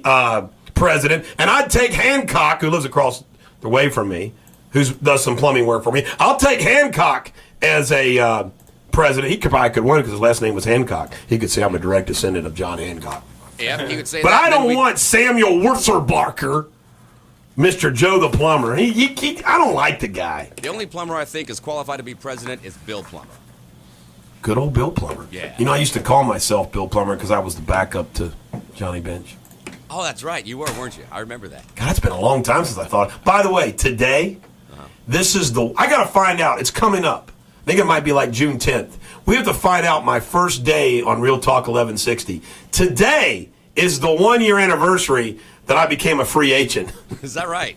president, and I'd take Hancock, who lives across the way from me, who does some plumbing work for me. I'll take Hancock as a president. He probably could win because his last name was Hancock. He could say I'm a direct descendant of John Hancock. Yeah, he could say but that. I don't want Samuel Wurzelbarker, Mr. Joe the plumber. I don't like the guy. The only plumber I think is qualified to be president is Bill Plummer. Good old Bill Plummer. Yeah. You know, I used to call myself Bill Plummer because I was the backup to Johnny Bench. Oh, that's right. You were, weren't you? I remember that. God, it's been a long time since I thought. By the way, today, this is I got to find out. It's coming up. I think it might be like June 10th. We have to find out my first day on Real Talk 1160. Today is the 1-year anniversary that I became a free agent. Is that right?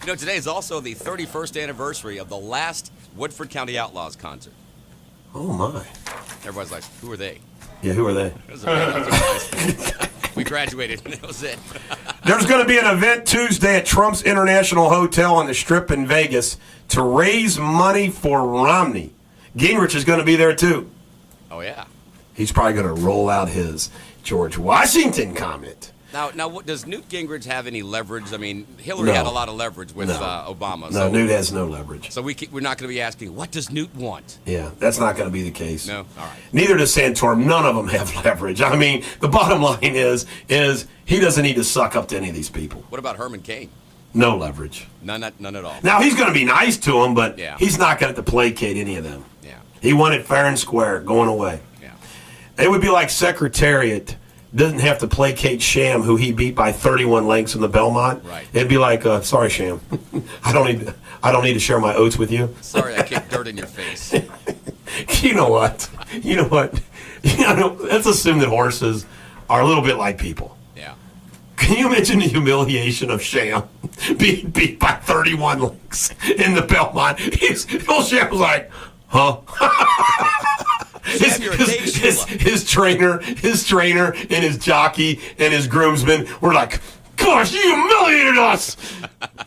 You know, today is also the 31st anniversary of the last Woodford County Outlaws concert. Oh, my. Everybody's like, who are they? Yeah, who are they? We graduated, and that was it. There's going to be an event Tuesday at Trump's International Hotel on the Strip in Vegas to raise money for Romney. Gingrich is going to be there, too. Oh, yeah. He's probably going to roll out his George Washington comment. Now, does Newt Gingrich have any leverage? I mean, Hillary had a lot of leverage with Obama. No, Newt has no leverage. So we're not going to be asking, what does Newt want? Yeah, that's not going to be the case. No? All right. Neither does Santorum. None of them have leverage. I mean, the bottom line is he doesn't need to suck up to any of these people. What about Herman Cain? No leverage. None at all. Now, he's going to be nice to them, but Yeah. he's not going to placate any of them. Yeah. He won it fair and square, going away. Yeah. It would be like Secretariat doesn't have to placate Sham, who he beat by 31 lengths in the Belmont. Right. It'd be like, sorry, Sham, I don't need to share my oats with you. Sorry, I kicked dirt in your face. You know what? Let's assume that horses are a little bit like people. Yeah. Can you imagine the humiliation of Sham being beat by 31 lengths in the Belmont? Old Sham was like, huh? Sham, you're a Dave Shula. His trainer and his jockey and his groomsmen were like, gosh, you humiliated us.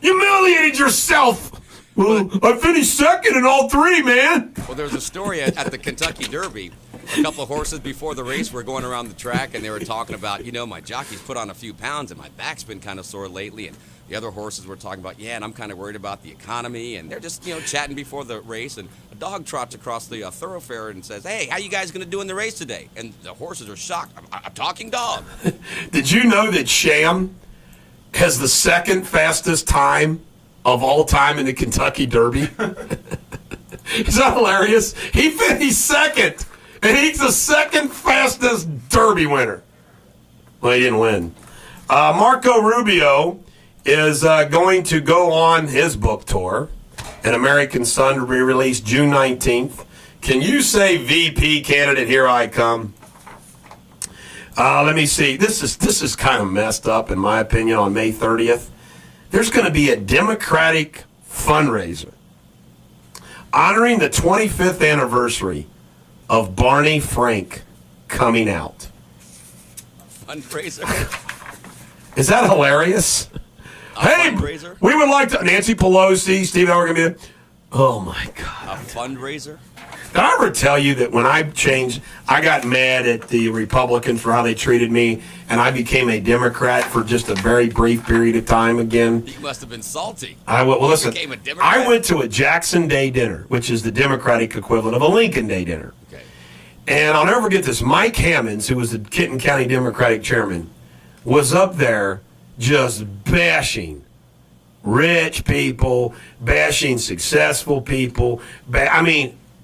You humiliated yourself. Well, I finished second in all three, man. Well, there was a story at the Kentucky Derby. A couple of horses before the race were going around the track, and they were talking about, my jockey's put on a few pounds, and my back's been kind of sore lately. And the other horses were talking about, and I'm kind of worried about the economy. And they're just, chatting before the race. And a dog trots across the thoroughfare and says, hey, how you guys going to do in the race today? And the horses are shocked. A talking dog. Did you know that Sham has the second fastest time of all time in the Kentucky Derby? Is that hilarious? He finished second, and he's the second fastest Derby winner. Well, he didn't win. Marco Rubio is going to go on his book tour, An American Son, to be released June 19th. Can you say VP candidate, here I come? Let me see. This is kind of messed up, in my opinion, on May 30th. There's going to be a Democratic fundraiser honoring the 25th anniversary of Barney Frank coming out. Fundraiser? Is that hilarious? Fundraiser? We would like to. Nancy Pelosi, Steve Allen, going to be. Oh my God. A fundraiser? Did I ever tell you that when I changed, I got mad at the Republicans for how they treated me, and I became a Democrat for just a very brief period of time again? You must have been salty. Listen, became a Democrat? I went to a Jackson Day dinner, which is the Democratic equivalent of a Lincoln Day dinner. Okay. And I'll never forget this. Mike Hammonds, who was the Kenton County Democratic chairman, was up there just bashing rich people, bashing successful people.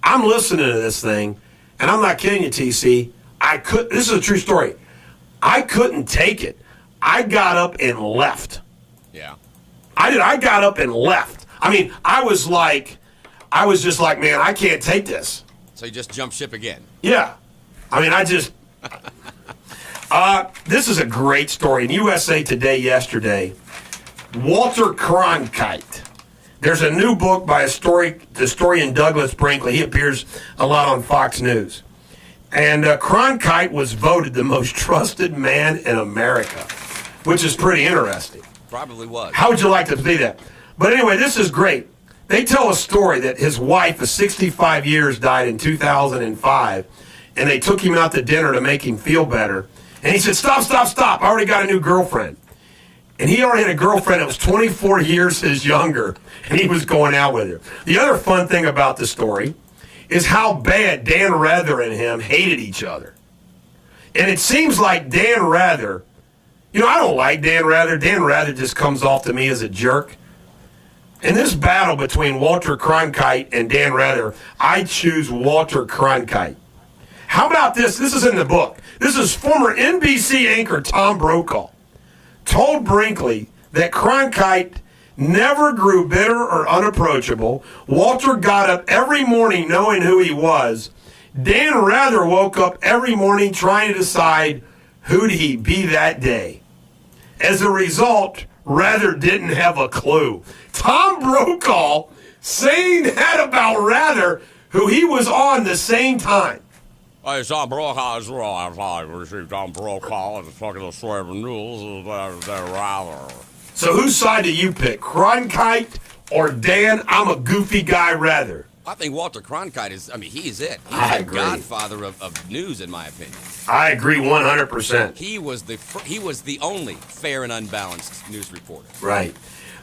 I'm listening to this thing, and I'm not kidding you, TC. This is a true story. I couldn't take it. I got up and left. Yeah. I did. I got up and left. I was just like, man, I can't take this. So you just jump ship again? Yeah. This is a great story. In USA Today yesterday, Walter Cronkite. There's a new book by historian Douglas Brinkley. He appears a lot on Fox News. And Cronkite was voted the most trusted man in America, which is pretty interesting. Probably was. How would you like to see that? But anyway, this is great. They tell a story that his wife of 65 years died in 2005, and they took him out to dinner to make him feel better. And he said, stop. I already got a new girlfriend. And he already had a girlfriend that was 24 years his younger, and he was going out with her. The other fun thing about the story is how bad Dan Rather and him hated each other. And it seems like Dan Rather, I don't like Dan Rather. Dan Rather just comes off to me as a jerk. In this battle between Walter Cronkite and Dan Rather, I choose Walter Cronkite. How about this? This is in the book. This is former NBC anchor Tom Brokaw told Brinkley that Cronkite never grew bitter or unapproachable. Walter got up every morning knowing who he was. Dan Rather woke up every morning trying to decide who'd he be that day. As a result, Rather didn't have a clue. Tom Brokaw saying that about Rather, who he was on the same time. Hey, Tom Brokaw is right. I received Tom Brokaw and talking to Swerve News. They're Rather. So whose side do you pick, Cronkite or Dan? I'm a goofy guy, Rather. I think Walter Cronkite is, he's it. He's I the agree. godfather of news, in my opinion. I agree 100%. He was the only fair and unbalanced news reporter. Right.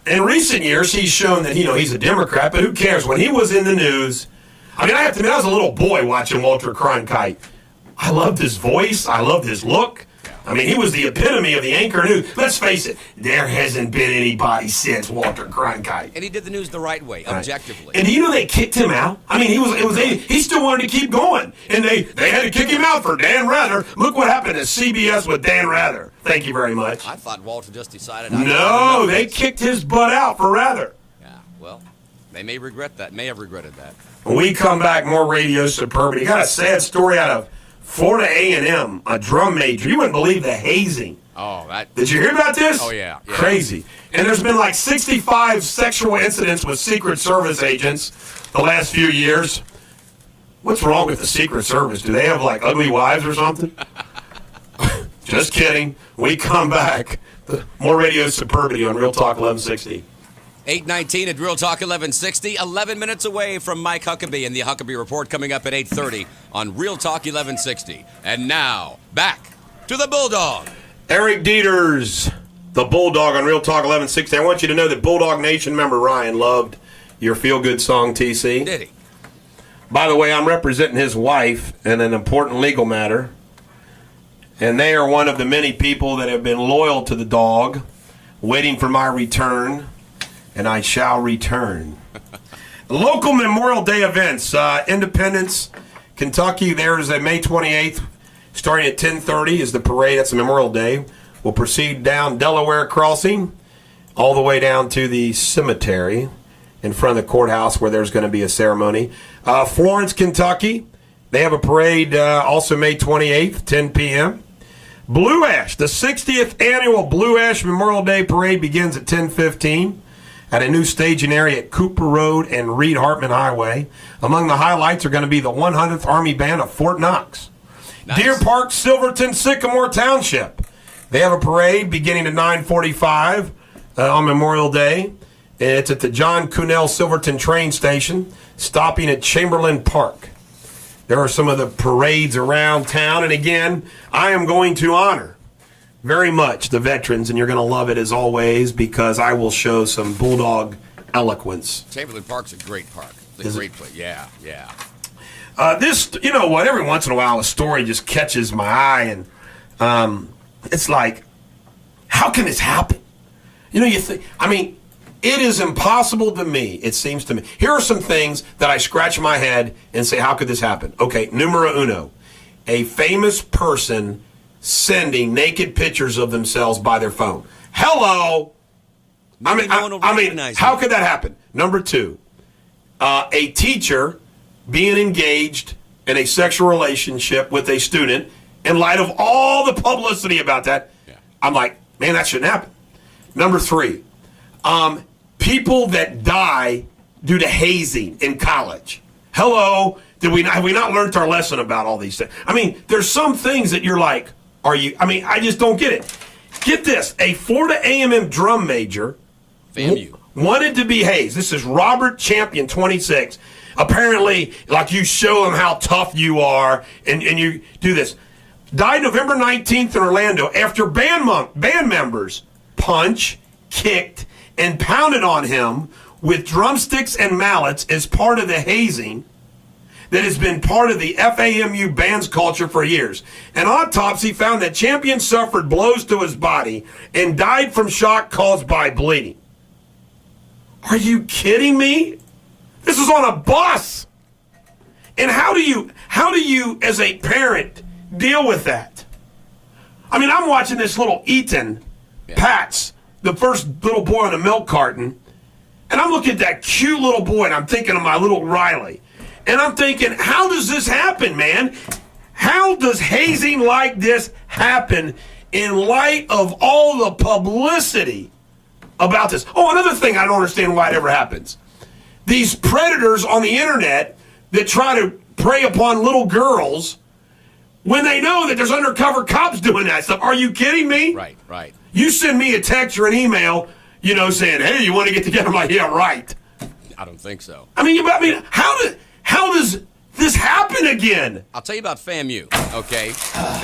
In recent years, he's shown that, he's a Democrat, but who cares? When he was in the news, I have to admit, I was a little boy watching Walter Cronkite. I loved his voice. I loved his look. I mean, he was the epitome of the anchor news. Let's face it, there hasn't been anybody since Walter Cronkite. And he did the news the right way, objectively. And do you know they kicked him out? I mean, he still wanted to keep going. And they had to kick him out for Dan Rather. Look what happened at CBS with Dan Rather. Thank you very much. I thought Walter just decided. No, they kicked his butt out for Rather. Yeah, well, they may regret that. May have regretted that. When we come back, more Radio Superbity. You got a sad story out of Florida A&M, a drum major. You wouldn't believe the hazing. Oh, that. Did you hear about this? Oh, yeah. Crazy. And there's been like 65 sexual incidents with Secret Service agents the last few years. What's wrong with the Secret Service? Do they have like ugly wives or something? Just kidding. We come back. More Radio Superbity on Real Talk 1160. 8:19 at Real Talk 1160, 11 minutes away from Mike Huckabee and the Huckabee Report coming up at 8:30 on Real Talk 1160. And now, back to the Bulldog. Eric Deters, the Bulldog on Real Talk 1160. I want you to know that Bulldog Nation member Ryan loved your feel-good song, TC. Did he? By the way, I'm representing his wife in an important legal matter, and they are one of the many people that have been loyal to the dog, waiting for my return. And I shall return. Local Memorial Day events. Independence, Kentucky. There's a May 28th, starting at 10:30 is the parade. That's a Memorial Day. We'll proceed down Delaware Crossing, all the way down to the cemetery in front of the courthouse where there's going to be a ceremony. Florence, Kentucky. They have a parade also May 28th, 10 p.m. Blue Ash, the 60th annual Blue Ash Memorial Day Parade begins at 10:15. At a new staging area at Cooper Road and Reed Hartman Highway. Among the highlights are going to be the 100th Army Band of Fort Knox. Nice. Deer Park, Silverton, Sycamore Township. They have a parade beginning at 9:45 on Memorial Day. It's at the John Cunnell Silverton train station, stopping at Chamberlain Park. There are some of the parades around town, and again, I am going to honor very much the veterans, and you're going to love it as always because I will show some Bulldog eloquence. Chamberlain Park's a great park. It's a great place. Yeah. This, you know what, every once in a while a story just catches my eye, and it's like, how can this happen? You know, it is impossible to me, it seems to me. Here are some things that I scratch my head and say, how could this happen? Okay, numero uno, a famous person sending naked pictures of themselves by their phone. Hello. How could that happen? Number two, a teacher being engaged in a sexual relationship with a student in light of all the publicity about that. Yeah. I'm like, man, that shouldn't happen. Number three, people that die due to hazing in college. Hello. Have we not learned our lesson about all these things? I mean, there's some things that you're like, I just don't get it. Get this. A Florida A&M drum major wanted to be hazed. This is Robert Champion, 26. Apparently, like you show him how tough you are, and you do this. Died November 19th in Orlando after band members punched, kicked, and pounded on him with drumsticks and mallets as part of the hazing that has been part of the FAMU band's culture for years. An autopsy found that Champion suffered blows to his body and died from shock caused by bleeding. Are you kidding me? This is on a bus. And how do you as a parent deal with that? I mean, I'm watching this little Ethan Pats, the first little boy on a milk carton, and I'm looking at that cute little boy, and I'm thinking of my little Riley. And I'm thinking, how does this happen, man? How does hazing like this happen in light of all the publicity about this? Oh, another thing I don't understand why it ever happens. These predators on the internet that try to prey upon little girls when they know that there's undercover cops doing that stuff. Are you kidding me? Right. You send me a text or an email, saying, hey, you want to get together? I'm like, yeah, right. I don't think so. I mean, how does this happen again? I'll tell you about FAMU, okay?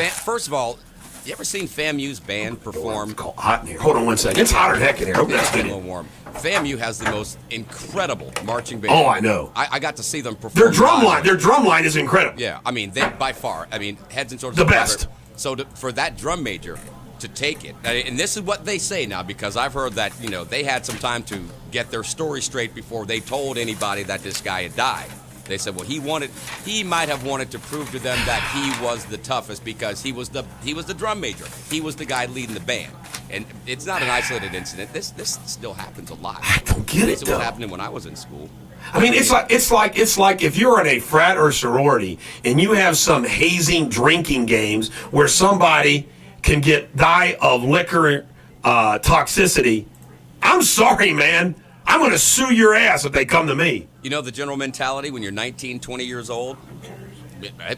First of all, you ever seen FAMU's band perform? It's hot in here. Hold on one second. It's hotter than heck in here. Okay, it's a little warm. FAMU has the most incredible marching band. Oh, I know. I got to see them perform. Their drum line is incredible. Yeah, I mean, they by far. I mean, heads and shoulders. The best. So for that drum major to take it, and this is what they say now, because I've heard that, they had some time to get their story straight before they told anybody that this guy had died. They said, well, he might have wanted to prove to them that he was the toughest because he was the drum major. He was the guy leading the band. And it's not an isolated incident. This still happens a lot. I don't get it, This though. was happening when I was in school. I mean, it's like if you're in a frat or sorority and you have some hazing drinking games where somebody can die of liquor toxicity. I'm sorry, man. I'm going to sue your ass if they come to me. You know the general mentality when you're 19, 20 years old?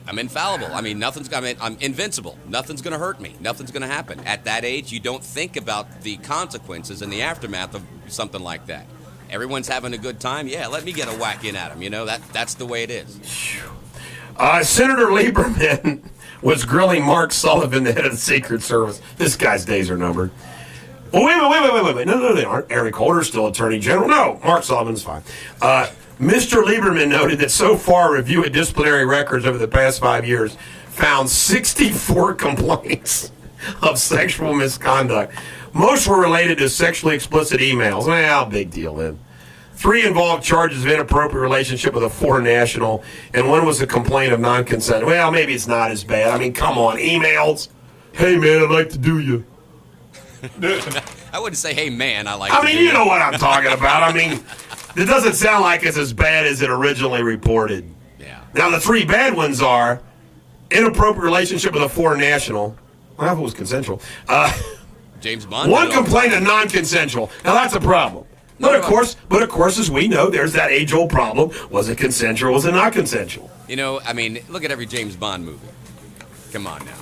I'm infallible. I mean, I'm invincible. Nothing's going to hurt me. Nothing's going to happen. At that age, you don't think about the consequences and the aftermath of something like that. Everyone's having a good time. Yeah, let me get a whack in at them. That's the way it is. Senator Lieberman was grilling Mark Sullivan, the head of the Secret Service. This guy's days are numbered. Well, wait. No, they aren't. Eric Holder's still Attorney General. No, Mark Sullivan's fine. Mr. Lieberman noted that so far, a review of disciplinary records over the past 5 years found 64 complaints of sexual misconduct. Most were related to sexually explicit emails. Well, big deal then. 3 involved charges of inappropriate relationship with a foreign national, and 1 was a complaint of non-consent. Well, maybe it's not as bad. I mean, come on, emails. Hey, man, I'd like to do you. I wouldn't say, hey, man, I like I to mean, do you it. know what I'm talking about. I mean, it doesn't sound like it's as bad as it originally reported. Yeah. Now, the 3 bad ones are inappropriate relationship with a foreign national. Well, if it was consensual. James Bond. 1 complaint of non-consensual. Now, that's a problem. But of course, as we know, there's that age-old problem. Was it consensual? Was it not consensual? Look at every James Bond movie. Come on now.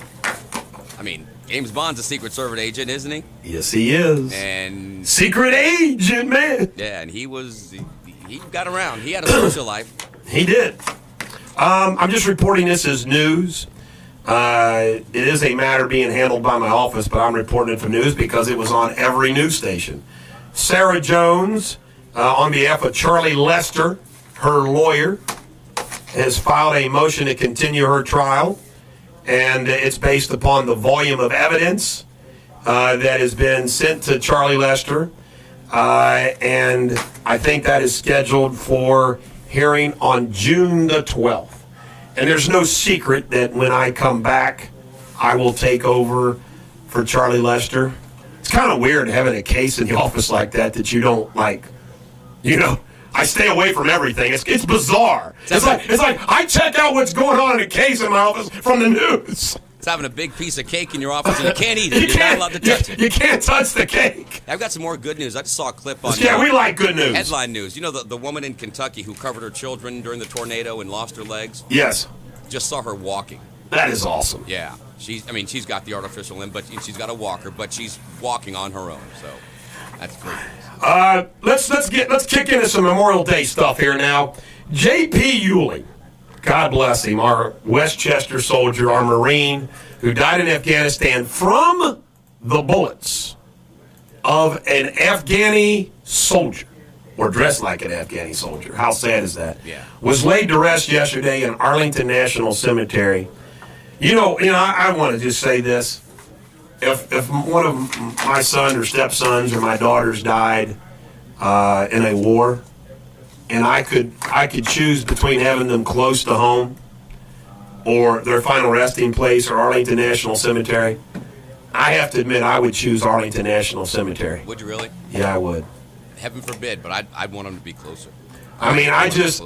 I mean, James Bond's a Secret Service agent, isn't he? Yes, he is. And Secret agent, man. yeah, and he got around. He had a social life. He did. I'm just reporting this as news. It is a matter being handled by my office, but I'm reporting it for news because it was on every news station. Sarah Jones, on behalf of Charlie Lester, her lawyer, has filed a motion to continue her trial, and it's based upon the volume of evidence that has been sent to Charlie Lester, and I think that is scheduled for hearing on June the 12th. And there's no secret that when I come back, I will take over for Charlie Lester. It's kind of weird having a case in the office like that you don't like. I stay away from everything. It's bizarre. It's like I check out what's going on in a case in my office from the news. It's having a big piece of cake in your office and you can't eat it. You're not allowed to touch it. You can't touch the cake. I've got some more good news. I just saw a clip on Yeah, we like good news. headline news. You know the woman in Kentucky who covered her children during the tornado and lost her legs? Yes. Just saw her walking. That is awesome. Yeah. She's got the artificial limb, but she's got a walker, but she's walking on her own. So that's great. Let's kick into some Memorial Day stuff here now. J.P. Ewing, God bless him, our Westchester soldier, our Marine, who died in Afghanistan from the bullets of an Afghani soldier, or dressed like an Afghani soldier. How sad is that? Yeah. Was laid to rest yesterday in Arlington National Cemetery. I want to just say this. If one of my son or stepsons or my daughters died in a war, and I could choose between having them close to home or their final resting place or Arlington National Cemetery, I have to admit I would choose Arlington National Cemetery. Would you really? Yeah, I would. Heaven forbid, but I'd want them to be closer. That's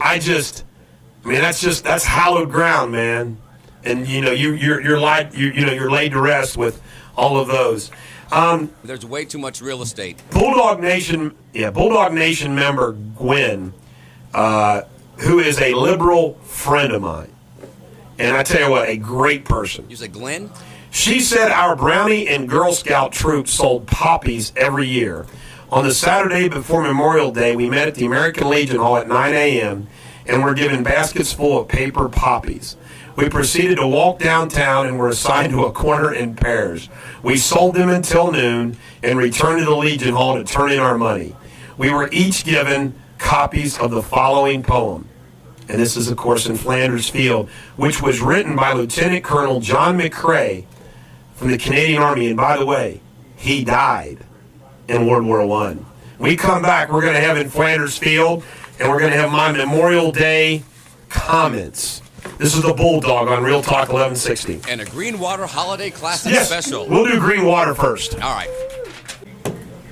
hallowed ground, man. And you're laid to rest with all of those. There's way too much real estate. Bulldog Nation member Gwen, who is a liberal friend of mine, and I tell you what, a great person. You say Glenn? She said our Brownie and Girl Scout troops sold poppies every year. On the Saturday before Memorial Day, we met at the American Legion Hall at 9 a.m. and were given baskets full of paper poppies. We proceeded to walk downtown and were assigned to a corner in pairs. We sold them until noon and returned to the Legion Hall to turn in our money. We were each given copies of the following poem. And this is, of course, in Flanders Field, which was written by Lieutenant Colonel John McCrae from the Canadian Army. And by the way, he died in World War I. We come back, we're going to have in Flanders Field, and we're going to have my Memorial Day comments. This is the Bulldog on Real Talk 1160. And a Greenwater Holiday Classic Yes, special. we'll do Greenwater first. All right.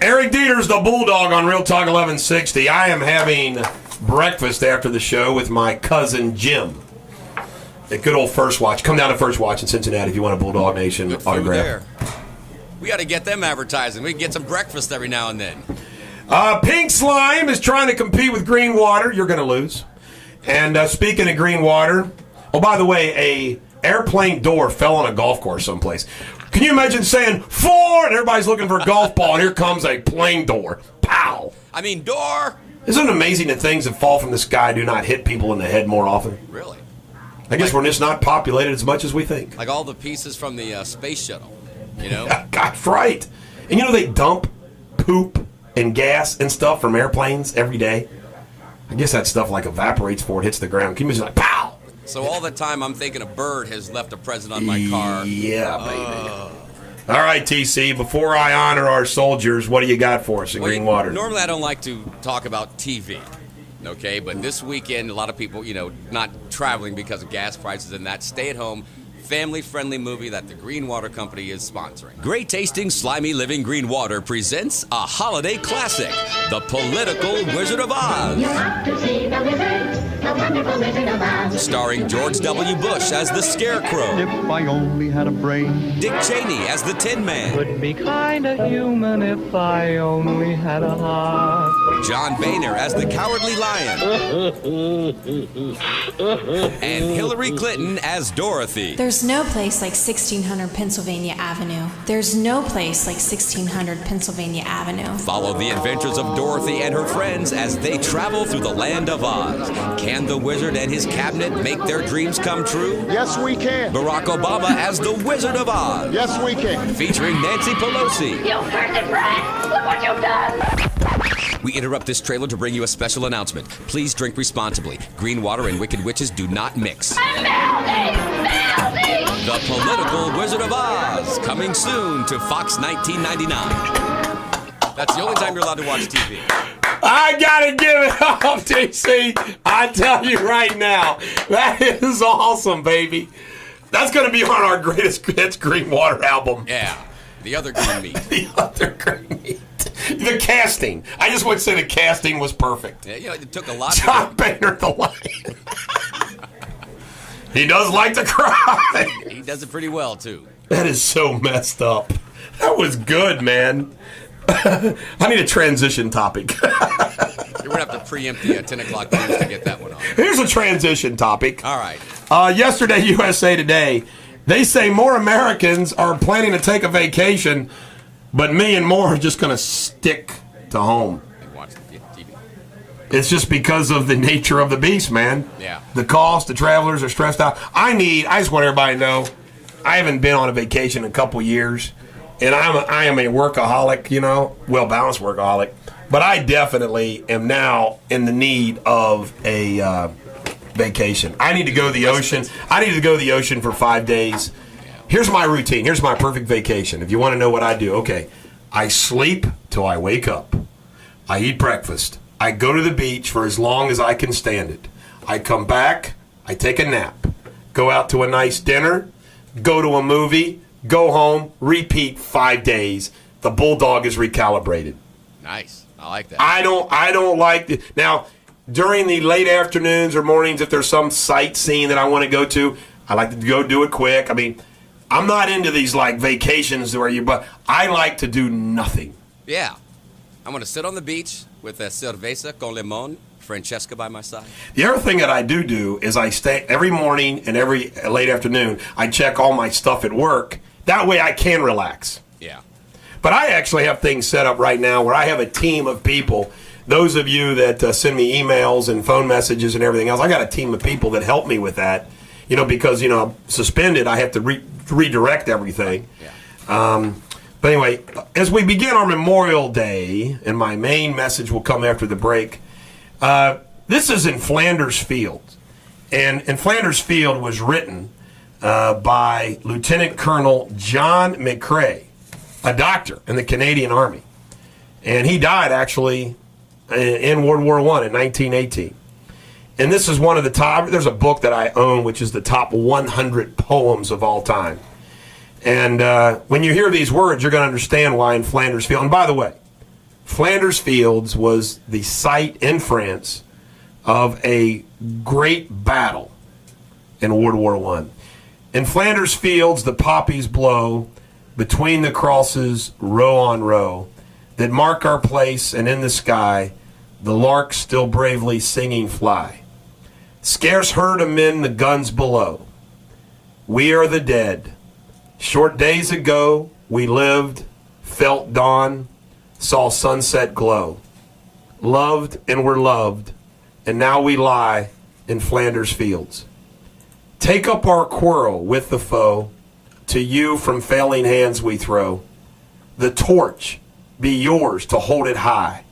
Eric Deters, the Bulldog on Real Talk 1160. I am having breakfast after the show with my cousin Jim at good old First Watch. Come down to First Watch in Cincinnati if you want a Bulldog Nation Good food autograph. there. We got to get them advertising. We can get some breakfast every now and then. Pink Slime is trying to compete with Greenwater. You're going to lose. And speaking of Greenwater, oh, by the way, a airplane door fell on a golf course someplace. Can you imagine saying 4 and everybody's looking for a golf ball and here comes a plane door? Pow! I mean, door. Isn't it amazing that things that fall from the sky do not hit people in the head more often? Really? I guess we're just not populated as much as we think. Like all the pieces from the space shuttle, you know? That's right. And you know they dump poop and gas and stuff from airplanes every day? I guess that stuff like evaporates before it hits the ground. Can you imagine like, pow! So all the time I'm thinking a bird has left a present on my car. Yeah, baby. All right, TC, before I honor our soldiers, what do you got for us in Greenwater? Normally I don't like to talk about TV, okay? But this weekend, a lot of people, not traveling because of gas prices and that, stay at home, family-friendly movie that the Greenwater Company is sponsoring. Great tasting, slimy living Greenwater presents a holiday classic, The Political Wizard of Oz. You have to see the wizard, the wonderful Wizard of Oz. Starring George W. Bush as the Scarecrow, If I only had a brain, Dick Cheney as the Tin Man, could be kinda human if I only had a heart. John Boehner as the Cowardly Lion, and Hillary Clinton as Dorothy. There's no place like 1600 Pennsylvania Avenue. There's no place like 1600 Pennsylvania Avenue. Follow the adventures of Dorothy and her friends as they travel through the land of Oz. Can the wizard and his cabinet make their dreams come true? Yes, we can. Barack Obama as the Wizard of Oz. Yes, we can. Featuring Nancy Pelosi. You cursed brat! Look what you've done! We interrupt this trailer to bring you a special announcement. Please drink responsibly. Greenwater and Wicked Witches do not mix. Mouthy! Mouthy! The Political Wizard of Oz, coming soon to Fox 1999. That's the only time you're allowed to watch TV. I gotta give it up, TC. I tell you right now, that is awesome, baby. That's gonna be on our greatest hits Greenwater album. Yeah, the other green meat. The other green meat. The casting. I just want to say the casting was perfect. Yeah, it took a lot. John Boehner, the lion. He does like to cry. He does it pretty well too. That is so messed up. That was good, man. I need a transition topic. You're gonna have to preempt the 10 o'clock news to get that one on. Here's a transition topic. All right. Yesterday, USA Today, they say more Americans are planning to take a vacation, but me and more are just going to stick to home. And watch the TV. It's just because of the nature of the beast, man. Yeah. The cost, the travelers are stressed out. I just want everybody to know, I haven't been on a vacation in a couple years, and I am a workaholic, well-balanced workaholic, but I definitely am now in the need of a vacation. I need to go to the ocean. I need to go to the ocean for 5 days. Here's my routine. Here's my perfect vacation. If you want to know what I do, okay. I sleep till I wake up. I eat breakfast. I go to the beach for as long as I can stand it. I come back. I take a nap. Go out to a nice dinner. Go to a movie. Go home. Repeat 5 days. The Bulldog is recalibrated. Nice. I like that. I don't like the, now during the late afternoons or mornings, if there's some sightseeing that I want to go to, I like to go do it quick. I mean, I'm not into these like vacations but I like to do nothing. Yeah. I'm going to sit on the beach with a cerveza con limon, Francesca by my side. The other thing that I do is I stay every morning and every late afternoon, I check all my stuff at work. That way I can relax. Yeah. But I actually have things set up right now where I have a team of people. Those of you that send me emails and phone messages and everything else, I got a team of people that help me with that. Because, I'm suspended, I have to redirect everything. Yeah. But anyway, as we begin our Memorial Day, and my main message will come after the break, this is in Flanders Field. And Flanders Field was written by Lieutenant Colonel John McCrae, a doctor in the Canadian Army. And he died, actually, in World War I in 1918. And this is one of the top, there's a book that I own, which is the top 100 poems of all time. And when you hear these words, you're going to understand why in Flanders Field. And by the way, Flanders Fields was the site in France of a great battle in World War I. In Flanders Fields, the poppies blow between the crosses, row on row, that mark our place, and in the sky, the larks still bravely singing fly. Scarce heard amid the guns below. We are the dead. Short days ago, we lived, felt dawn, saw sunset glow. Loved and were loved, and now we lie in Flanders Fields. Take up our quarrel with the foe, to you from failing hands we throw. The torch be yours to hold it high.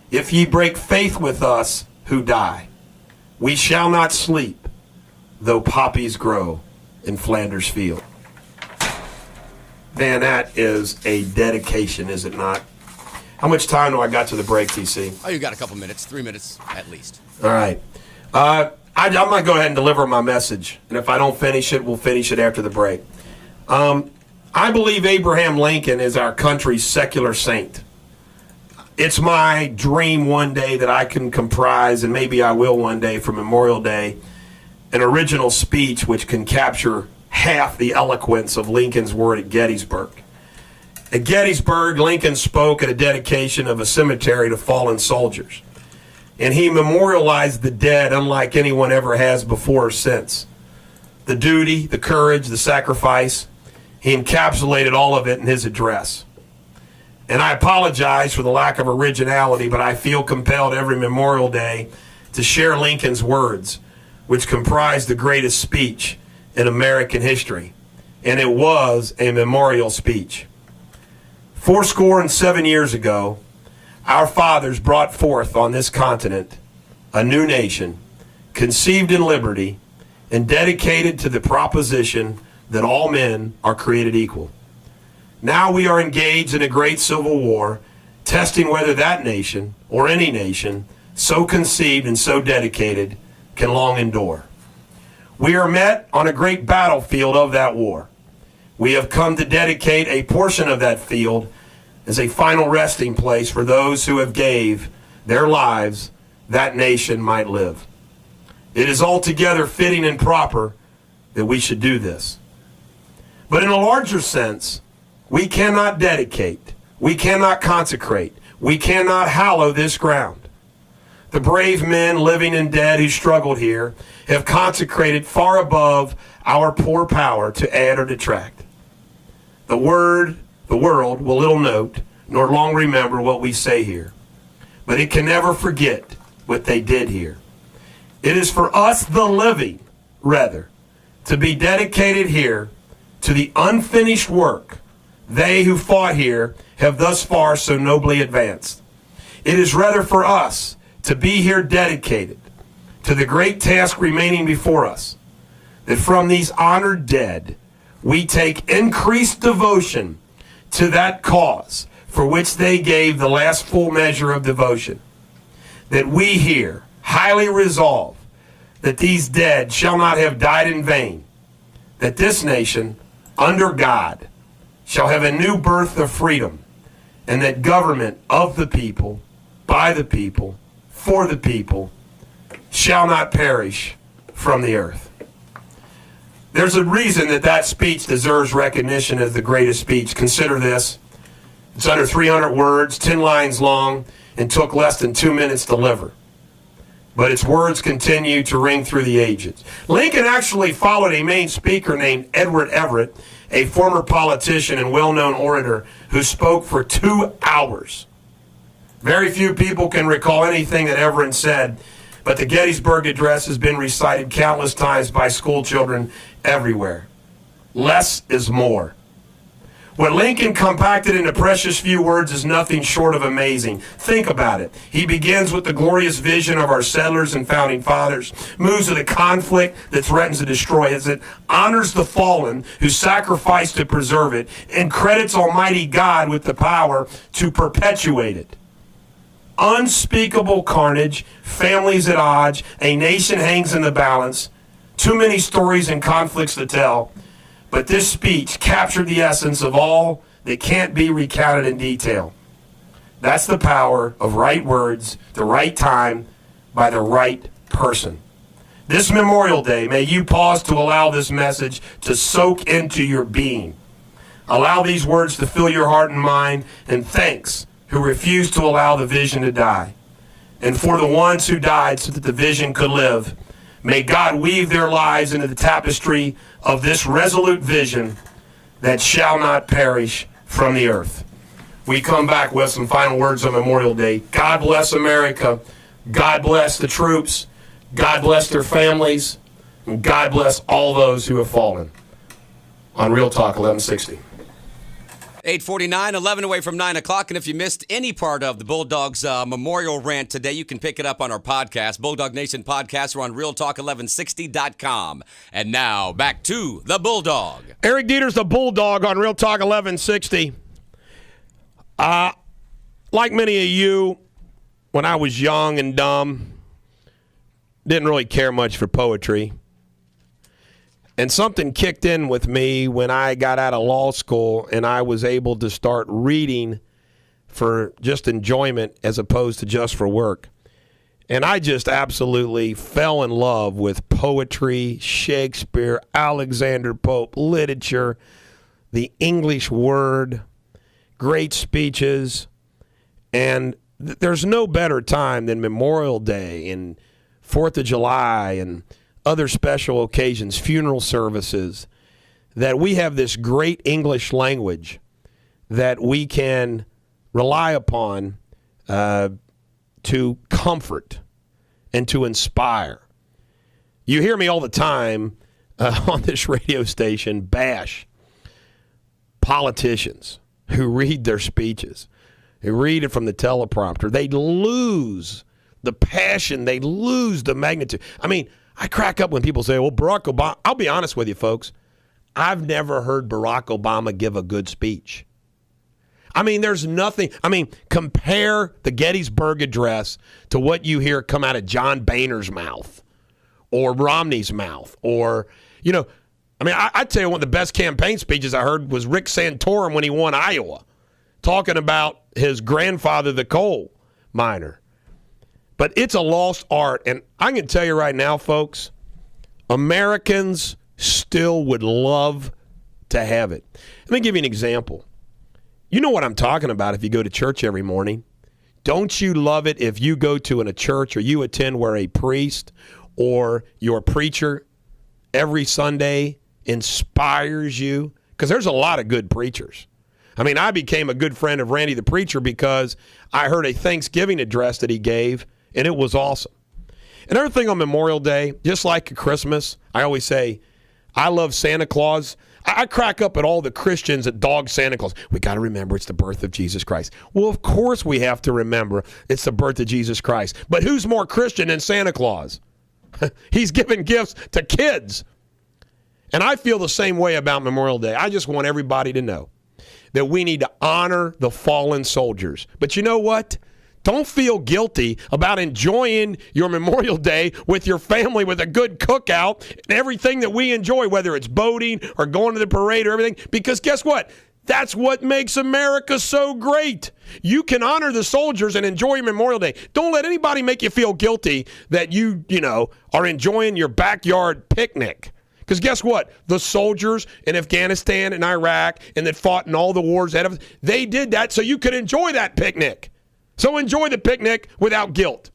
If ye break faith with us who die, we shall not sleep, though poppies grow in Flanders Field. Man, that is a dedication, is it not? How much time do I got to the break, TC? Oh, you got a couple minutes, 3 minutes at least. All right. I'm going to go ahead and deliver my message. And if I don't finish it, we'll finish it after the break. I believe Abraham Lincoln is our country's secular saint. It's my dream one day that I can comprise, and maybe I will one day for Memorial Day, an original speech which can capture half the eloquence of Lincoln's word at Gettysburg. At Gettysburg, Lincoln spoke at a dedication of a cemetery to fallen soldiers. And he memorialized the dead unlike anyone ever has before or since. The duty, the courage, the sacrifice, he encapsulated all of it in his address. And I apologize for the lack of originality, but I feel compelled every Memorial Day to share Lincoln's words, which comprise the greatest speech in American history. And it was a memorial speech. 77 years ago, our fathers brought forth on this continent a new nation, conceived in liberty, and dedicated to the proposition that all men are created equal. Now we are engaged in a great civil war, testing whether that nation, or any nation, so conceived and so dedicated, can long endure. We are met on a great battlefield of that war. We have come to dedicate a portion of that field as a final resting place for those who have gave their lives that nation might live. It is altogether fitting and proper that we should do this. But in a larger sense, we cannot dedicate, we cannot consecrate, we cannot hallow this ground. The brave men, living and dead, who struggled here have consecrated far above our poor power to add or detract. The world will little note, nor long remember what we say here, but it can never forget what they did here. It is for us, the living, rather, to be dedicated here to the unfinished work they who fought here have thus far so nobly advanced. It is rather for us to be here dedicated to the great task remaining before us, that from these honored dead we take increased devotion to that cause for which they gave the last full measure of devotion, that we here highly resolve that these dead shall not have died in vain, that this nation, under God, shall have a new birth of freedom, and that government of the people, by the people, for the people, shall not perish from the earth. There's a reason that that speech deserves recognition as the greatest speech. Consider this. It's under 300 words, 10 lines long, and took less than 2 minutes to deliver. But its words continue to ring through the ages. Lincoln actually followed a main speaker named Edward Everett, a former politician and well-known orator who spoke for 2 hours. Very few people can recall anything that Everett said, but the Gettysburg Address has been recited countless times by school children everywhere. Less is more. What Lincoln compacted into precious few words is nothing short of amazing. Think about it. He begins with the glorious vision of our settlers and founding fathers, moves to the conflict that threatens to destroy it, honors the fallen who sacrificed to preserve it, and credits Almighty God with the power to perpetuate it. Unspeakable carnage, families at odds, a nation hangs in the balance, too many stories and conflicts to tell. But this speech captured the essence of all that can't be recounted in detail. That's the power of right words, the right time, by the right person. This Memorial Day, may you pause to allow this message to soak into your being. Allow these words to fill your heart and mind, and thanks who refused to allow the vision to die. And for the ones who died so that the vision could live, may God weave their lives into the tapestry of this resolute vision that shall not perish from the earth. We come back with some final words on Memorial Day. God bless America. God bless the troops. God bless their families. And God bless all those who have fallen. On Real Talk 1160. 8:49, 11 away from 9 o'clock. And if you missed any part of the Bulldogs memorial rant today, you can pick it up on our podcast, Bulldog Nation Podcast, or on realtalk1160.com. And now, back to the Bulldog. Eric Deters, the Bulldog, on Real Talk 1160. Like many of you, when I was young and dumb, didn't really care much for poetry. And something kicked in with me when I got out of law school and I was able to start reading for just enjoyment as opposed to just for work. And I just absolutely fell in love with poetry, Shakespeare, Alexander Pope, literature, the English word, great speeches. And there's no better time than Memorial Day and 4th of July and other special occasions, funeral services, that we have this great English language that we can rely upon to comfort and to inspire. You hear me all the time on this radio station bash politicians who read their speeches, who read it from the teleprompter. They lose the passion. They lose the magnitude. I mean, I crack up when people say, well, Barack Obama. I'll be honest with you, folks. I've never heard Barack Obama give a good speech. I mean, there's nothing. I mean, compare the Gettysburg Address to what you hear come out of John Boehner's mouth or Romney's mouth or, you know, I mean, I'd tell you one of the best campaign speeches I heard was Rick Santorum when he won Iowa, talking about his grandfather, the coal miner. But it's a lost art, and I can tell you right now, folks, Americans still would love to have it. Let me give you an example. You know what I'm talking about if you go to church every morning. Don't you love it if you go to a church or you attend where a priest or your preacher every Sunday inspires you? Because there's a lot of good preachers. I mean, I became a good friend of Randy the Preacher because I heard a Thanksgiving address that he gave, and it was awesome. Another thing on Memorial Day, just like Christmas, I always say, I love Santa Claus. I crack up at all the Christians that dog Santa Claus. We got to remember it's the birth of Jesus Christ. Well, of course we have to remember it's the birth of Jesus Christ. But who's more Christian than Santa Claus? He's giving gifts to kids. And I feel the same way about Memorial Day. I just want everybody to know that we need to honor the fallen soldiers. But you know what? Don't feel guilty about enjoying your Memorial Day with your family with a good cookout and everything that we enjoy, whether it's boating or going to the parade or everything, because guess what? That's what makes America so great. You can honor the soldiers and enjoy Memorial Day. Don't let anybody make you feel guilty that you are enjoying your backyard picnic. Because guess what? The soldiers in Afghanistan and Iraq and that fought in all the wars, they did that so you could enjoy that picnic. So enjoy the picnic without guilt,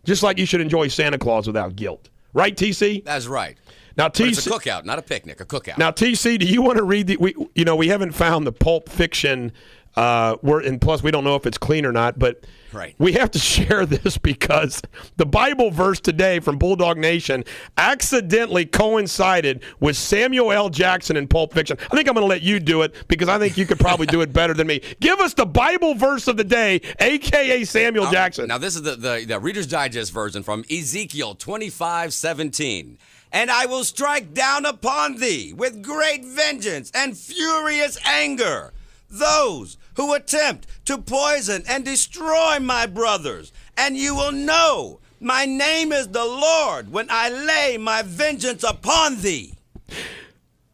just like you should enjoy Santa Claus without guilt. Right, TC? That's right. Now, But it's a cookout, not a picnic, a cookout. Now, TC, do you want to read we haven't found the Pulp Fiction And plus, we don't know if it's clean or not, but Right. we have to share this because the Bible verse today from Bulldog Nation accidentally coincided with Samuel L. Jackson in Pulp Fiction. I think I'm going to let you do it because I think you could probably do it better than me. Give us the Bible verse of the day, a.k.a. Samuel Jackson. Now, this is the Reader's Digest version from Ezekiel 25:17. And I will strike down upon thee with great vengeance and furious anger those who attempt to poison and destroy my brothers. And you will know my name is the Lord when I lay my vengeance upon thee.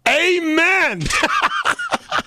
Amen.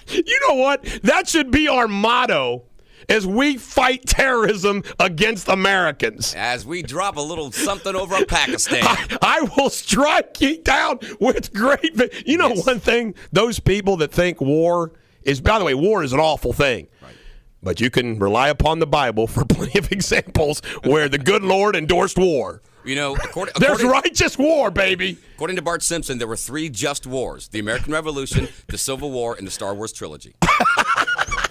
You know what? That should be our motto as we fight terrorism against Americans. As we drop a little something over Pakistan. I will strike you down with great... You know one thing? Those people that think war is... By the way, war is an awful thing. Right. But you can rely upon the Bible for plenty of examples where the good Lord endorsed war. You know, there's righteous war, baby. According to Bart Simpson, there were 3 just wars: the American Revolution, the Civil War, and the Star Wars trilogy.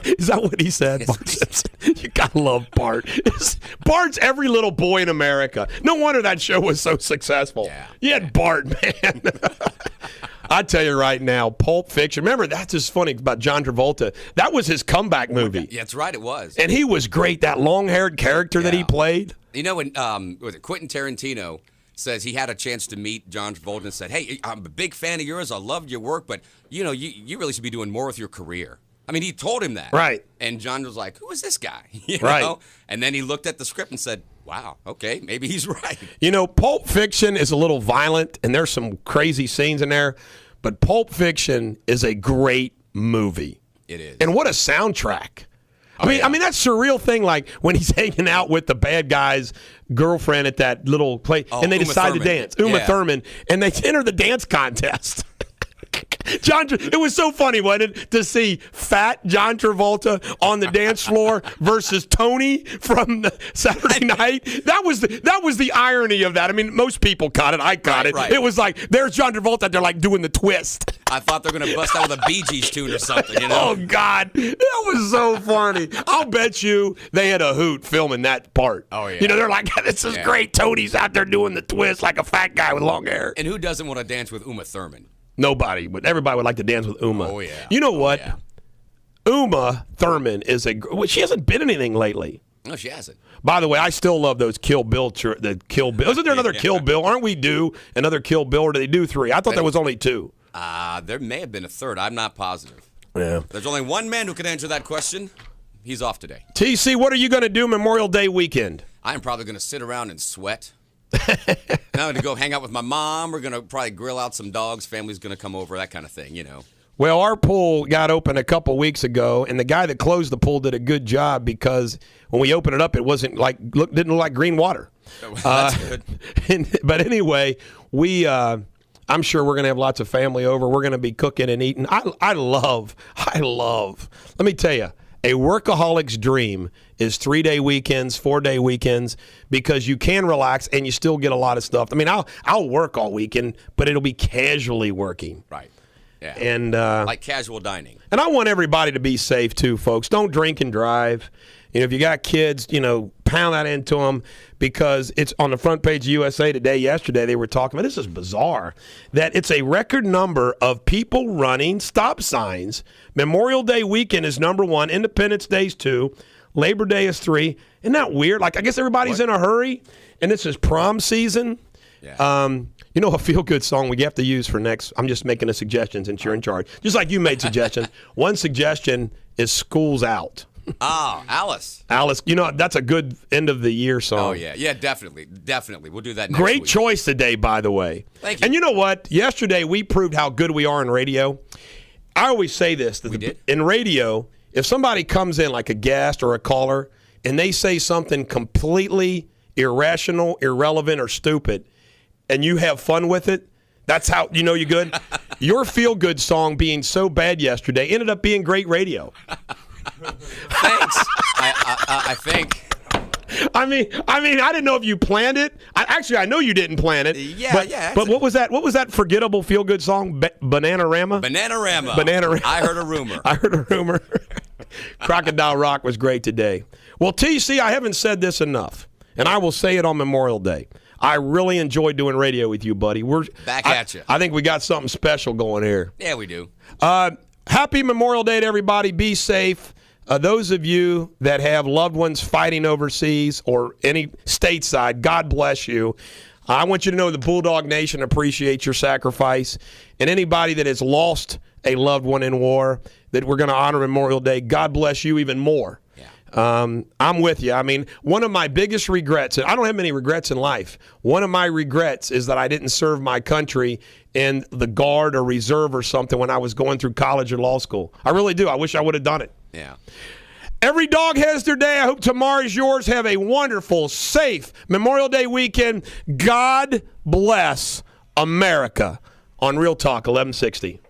Is that what he said, Bart Simpson? You gotta love Bart. Bart's every little boy in America. No wonder that show was so successful. Yeah. You had Bart, man. I tell you right now, Pulp Fiction. Remember, that's just funny about John Travolta. That was his comeback movie. Yeah, that's right, it was. And he was great. That long-haired character that he played. You know, when Quentin Tarantino says he had a chance to meet John Travolta and said, "Hey, I'm a big fan of yours. I loved your work, but you know, you really should be doing more with your career." I mean, he told him that. Right. And John was like, "Who is this guy?" You right. know? And then he looked at the script and said, "Wow, okay, maybe he's right." You know, Pulp Fiction is a little violent, and there's some crazy scenes in there, but Pulp Fiction is a great movie. It is. And what a soundtrack. I mean, that surreal thing, like when he's hanging out with the bad guy's girlfriend at that little place, and they decide to dance. Uma Thurman, and they enter the dance contest. It was so funny, wasn't it, to see fat John Travolta on the dance floor versus Tony from the Saturday Night. That was the irony of that. I mean, most people caught it. I caught it. Right. It was like there's John Travolta out there like doing the twist. I thought they were going to bust out with a Bee Gees tune or something, you know? Oh, God. That was so funny. I'll bet you they had a hoot filming that part. Oh, yeah. You know, they're like, this is great. Tony's out there doing the twist like a fat guy with long hair. And who doesn't want to dance with Uma Thurman? Nobody, but everybody would like to dance with Uma. Oh, yeah. You know what? Yeah. Uma Thurman is she hasn't been anything lately. No, she hasn't. By the way, I still love those Kill Bill. Isn't there another Kill Bill? Aren't we due another Kill Bill, or do they do 3? I thought there was only 2. There may have been a 3rd. I'm not positive. Yeah. There's only one man who can answer that question. He's off today. TC, what are you going to do Memorial Day weekend? I'm probably going to sit around and sweat. Now to go hang out with my mom. We're going to probably grill out some dogs. Family's going to come over, that kind of thing, you know. Well, our pool got open a couple weeks ago, and the guy that closed the pool did a good job because when we opened it up, it wasn't didn't look like green water. That's good. But anyway, I'm sure we're going to have lots of family over. We're going to be cooking and eating. I love. Let me tell you, a workaholic's dream is 3-day weekends, 4-day weekends, because you can relax and you still get a lot of stuff. I mean, I'll work all weekend, but it'll be casually working. Right. Yeah. And like casual dining. And I want everybody to be safe too, folks. Don't drink and drive. You know, if you got kids, pound that into them, because it's on the front page of USA Today yesterday. They were talking about, this is bizarre, that it's a record number of people running stop signs. Memorial Day weekend is number 1. Independence Day is 2. Labor Day is 3. Isn't that weird? Like, I guess everybody's in a hurry, and this is prom season. Yeah. A feel-good song we have to use for next. I'm just making a suggestion since you're in charge. Just like you made suggestions. One suggestion is School's Out. Oh, Alice. Alice, that's a good end of the year song. Oh, yeah. Yeah, definitely. We'll do that next Great week. choice today, by the way. Thank you. And you know what? Yesterday we proved how good we are in radio. I always say this. We did? In radio, if somebody comes in like a guest or a caller and they say something completely irrational, irrelevant, or stupid, and you have fun with it, that's how you know you're good. Your feel-good song being so bad yesterday ended up being great radio. Thanks. I think. I mean, I didn't know if you planned it. I know you didn't plan it. Yeah. But what was that? What was that forgettable feel-good song? Bananarama. Bananarama. I heard a rumor. I heard a rumor. Crocodile Rock was great today. Well, TC, I haven't said this enough, and I will say it on Memorial Day. I really enjoy doing radio with you, buddy. We're back at you. I think we got something special going here. Yeah, we do. Happy Memorial Day to everybody. Be safe. Those of you that have loved ones fighting overseas or any stateside, God bless you. I want you to know the Bulldog Nation appreciates your sacrifice. And anybody that has lost a loved one in war that we're going to honor Memorial Day, God bless you even more. Yeah. I'm with you. I mean, one of my biggest regrets, and I don't have many regrets in life, one of my regrets is that I didn't serve my country in the Guard or Reserve or something when I was going through college or law school. I really do. I wish I would have done it. Yeah. Every dog has their day. I hope tomorrow's yours. Have a wonderful, safe Memorial Day weekend. God bless America on Real Talk 1160.